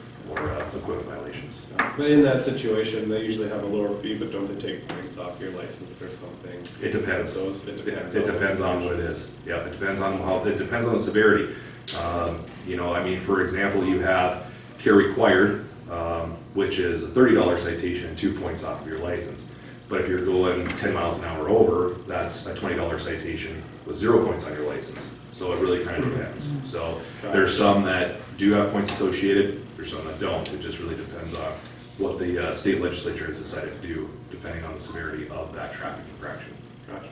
equipment violations. But in that situation, they usually have a lower fee, but don't they take points off your license or something? It depends. It depends. It depends on what it is. Yeah, it depends on it depends on the severity. You know, I mean, for example, you have carry required, which is a $30 citation and 2 points off of your license. But if you're going 10 miles an hour over, that's a $20 citation with 0 points on your license. So it really kind of depends. So there's some that do have points associated, there's some that don't. It just really depends on what the state legislature has decided to do, depending on the severity of that traffic infraction. Gotcha.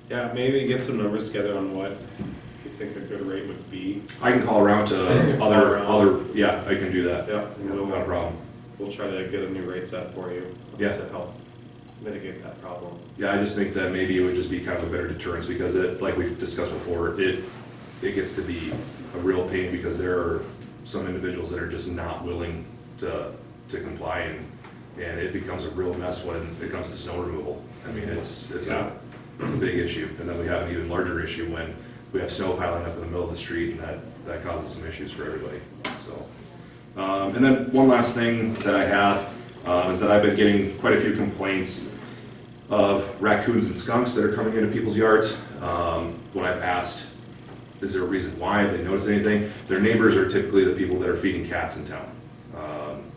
Yeah, maybe get some numbers together on what you think a good rate would be. I can call around to Call other, around. yeah, I can do that. Yeah, Not a problem. We'll try to get a new rate set for you Yeah. to help mitigate that problem. Yeah, I just think that maybe it would just be kind of a better deterrence because it, like we've discussed before, it gets to be a real pain because there are some individuals that are just not willing to comply and it becomes a real mess when it comes to snow removal. I mean, it's a big issue. And then we have an even larger issue when we have snow piling up in the middle of the street and that causes some issues for everybody, so. And then one last thing that I have is that I've been getting quite a few complaints of raccoons and skunks that are coming into people's yards. When I've asked, is there a reason why, have they noticed anything? Their neighbors are typically the people that are feeding cats in town.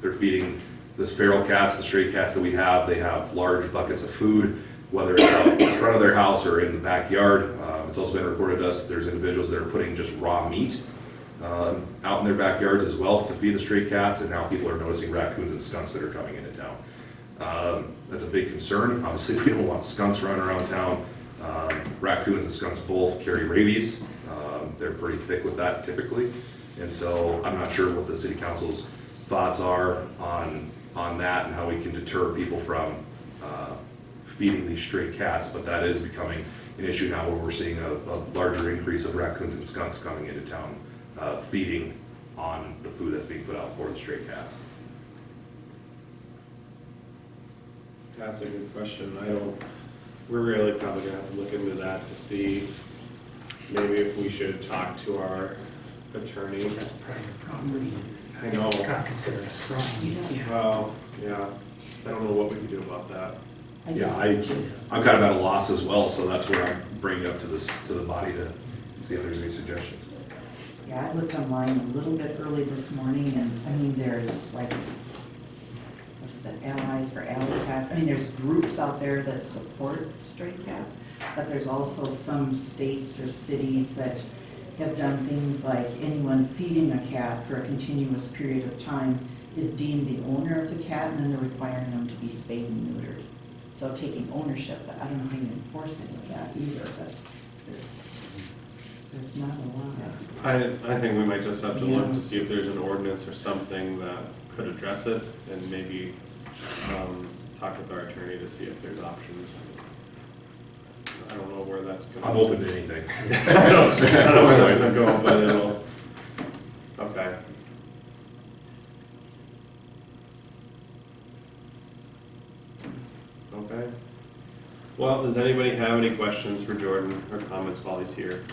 They're feeding the feral cats, the stray cats that we have. They have large buckets of food, whether it's out in front of their house or in the backyard. It's also been reported to us that there's individuals that are putting just raw meat out in their backyards as well to feed the stray cats, and now people are noticing raccoons and skunks that are coming into town. That's a big concern. Obviously, we don't want skunks running around town. Raccoons and skunks both carry rabies. They're pretty thick with that typically, and so I'm not sure what the city council's thoughts are on that and how we can deter people from feeding these stray cats, but that is becoming an issue now where we're seeing a larger increase of raccoons and skunks coming into town, feeding on the food that's being put out for the stray cats. That's a good question. We're really probably gonna have to look into that to see maybe if we should talk to our attorney. That's private property. I know. It's not considered a crime. Yeah. Well, yeah, I don't know what we can do about that. Yeah, I'm kind of at a loss as well, so that's where I'm bringing it up to the body to see if there's any suggestions. Yeah, I looked online a little bit early this morning, and, I mean, there's like, what is it, Allies for Alley Cats? I mean, there's groups out there that support stray cats, but there's also some states or cities that have done things like anyone feeding a cat for a continuous period of time is deemed the owner of the cat, and then they're requiring them to be spayed and neutered. So taking ownership, but I don't know how you enforce any of that either, but there's not a lot. I think we might just have to Yeah. look to see if there's an ordinance or something that could address it, and maybe talk with our attorney to see if there's options. I don't know where that's going. I'm open to anything. I don't know where that's gonna go, but it'll, okay. Okay. Well, does anybody have any questions for Jordan or comments while he's here?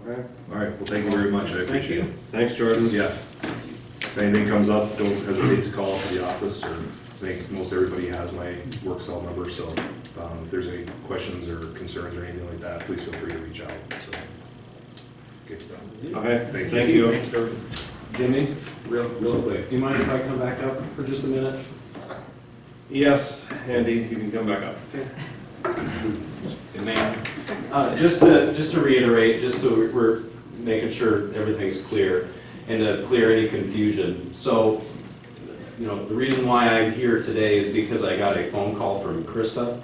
Okay. All right, well, thank you very much, I appreciate it. Thanks, Jordan. Yeah. If anything comes up, don't hesitate to call up the office, or I think most everybody has my work cell number, so if there's any questions or concerns or anything like that, please feel free to reach out, so. Okay, thank you. Jimmy, real quick, do you mind if I come back up for just a minute? Yes, Andy, you can come back up. Just to reiterate, just so making sure everything's clear and to clear any confusion. So, you know, the reason why I'm here today is because I got a phone call from Krista,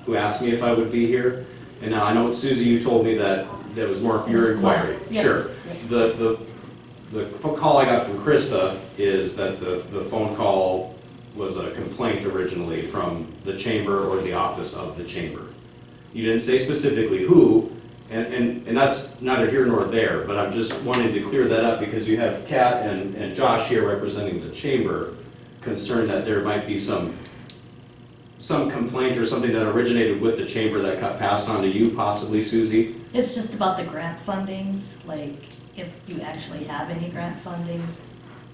who asked me if I would be here. And now I know, Susie, you told me that that was more for your inquiry. Yeah. Sure. The call I got from Krista is that the phone call was a complaint originally from the chamber or the office of the chamber. You didn't say specifically who, and that's neither here nor there, but I'm just wanting to clear that up because you have Kat and Josh here representing the chamber, concerned that there might be some complaint or something that originated with the chamber that got passed on to you, possibly, Susie? It's just about the grant fundings, like if you actually have any grant fundings,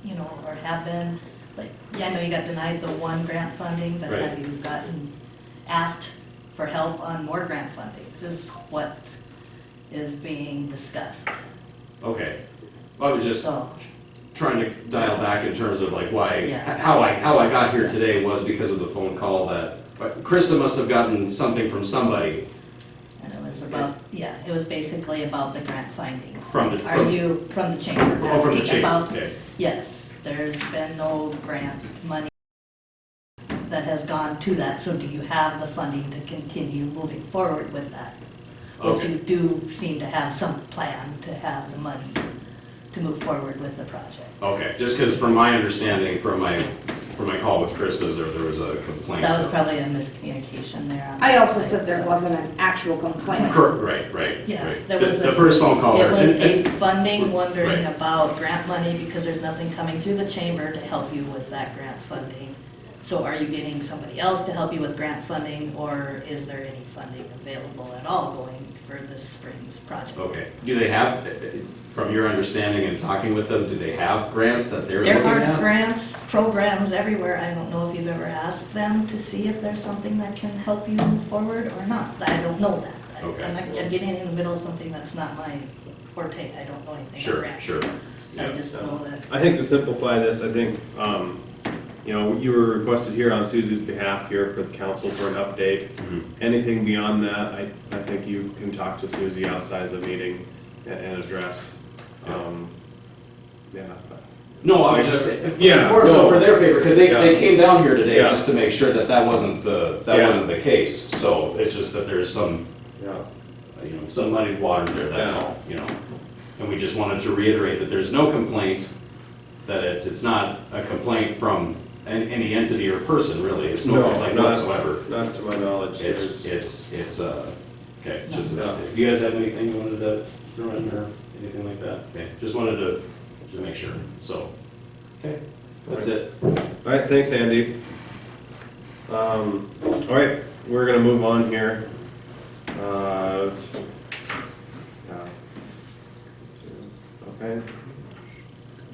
you know, or have been. Like, yeah, I know you got denied the one grant funding, but Right. have you gotten asked for help on more grant fundings is what is being discussed. Okay. I was just So, trying to dial back in terms of like why, Yeah. how I got here today was because of the phone call that, Krista must have gotten something from somebody. and it was about, yeah, it was basically about the grant findings. From the- Like, Are from- you, from the chamber, Oh, from the asking chamber, about, okay. yes, there's been no grant money that has gone to that, so do you have the funding to continue moving forward with that? Which Okay. you do seem to have some plan to have the money to move forward with the project. Okay, just because from my understanding, from my call with Krista, there was a complaint. That was probably a miscommunication there. on I that also side. said there wasn't an actual complaint. Correct, right. Yeah, right. there was The a- first phone call. It was and- a funding, wondering Right. about grant money because there's nothing coming through the chamber to help you with that grant funding. So are you getting somebody else to help you with grant funding, or is there any funding available at all going for this spring's project? Okay, do they have, from your understanding and talking with them, do they have grants that they're There looking are at? grants, programs everywhere. I don't know if you've ever asked them to see if there's something that can help you move forward or not. I don't know that. Okay. I'm not getting in the middle of something that's not my forte. I don't know anything Sure, about grants. sure. I Yeah. just know that. I think to simplify this, I think, you know, you were requested here on Susie's behalf here for the council for an update. Mhm. Anything beyond that, I think you can talk to Susie outside of the meeting and address. Yeah. Yeah. No, I was just, Yeah, for, no. so for their favor, because they Yeah. came down here today Yeah. just to make sure that that wasn't the case. So it's just that there's some, Yeah. you know, some muddied water there, that's Yeah. all, you know. And we just wanted to reiterate that there's no complaint, that it's not a complaint from any entity or person, really. It's no complaint not- whatsoever. Not to my knowledge. It's, okay, just, Yeah. if you guys have anything you wanted to throw in or anything like that? Okay, just wanted to make sure, so, okay, that's it. All right, thanks, Andy. All right, we're gonna move on here. Okay.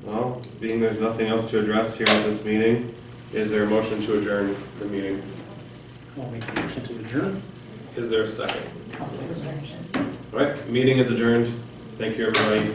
Well, being there's nothing else to address here at this meeting, is there a motion to adjourn the meeting? I'll make a motion to adjourn. Is there a second? All right, meeting is adjourned. Thank you, everybody.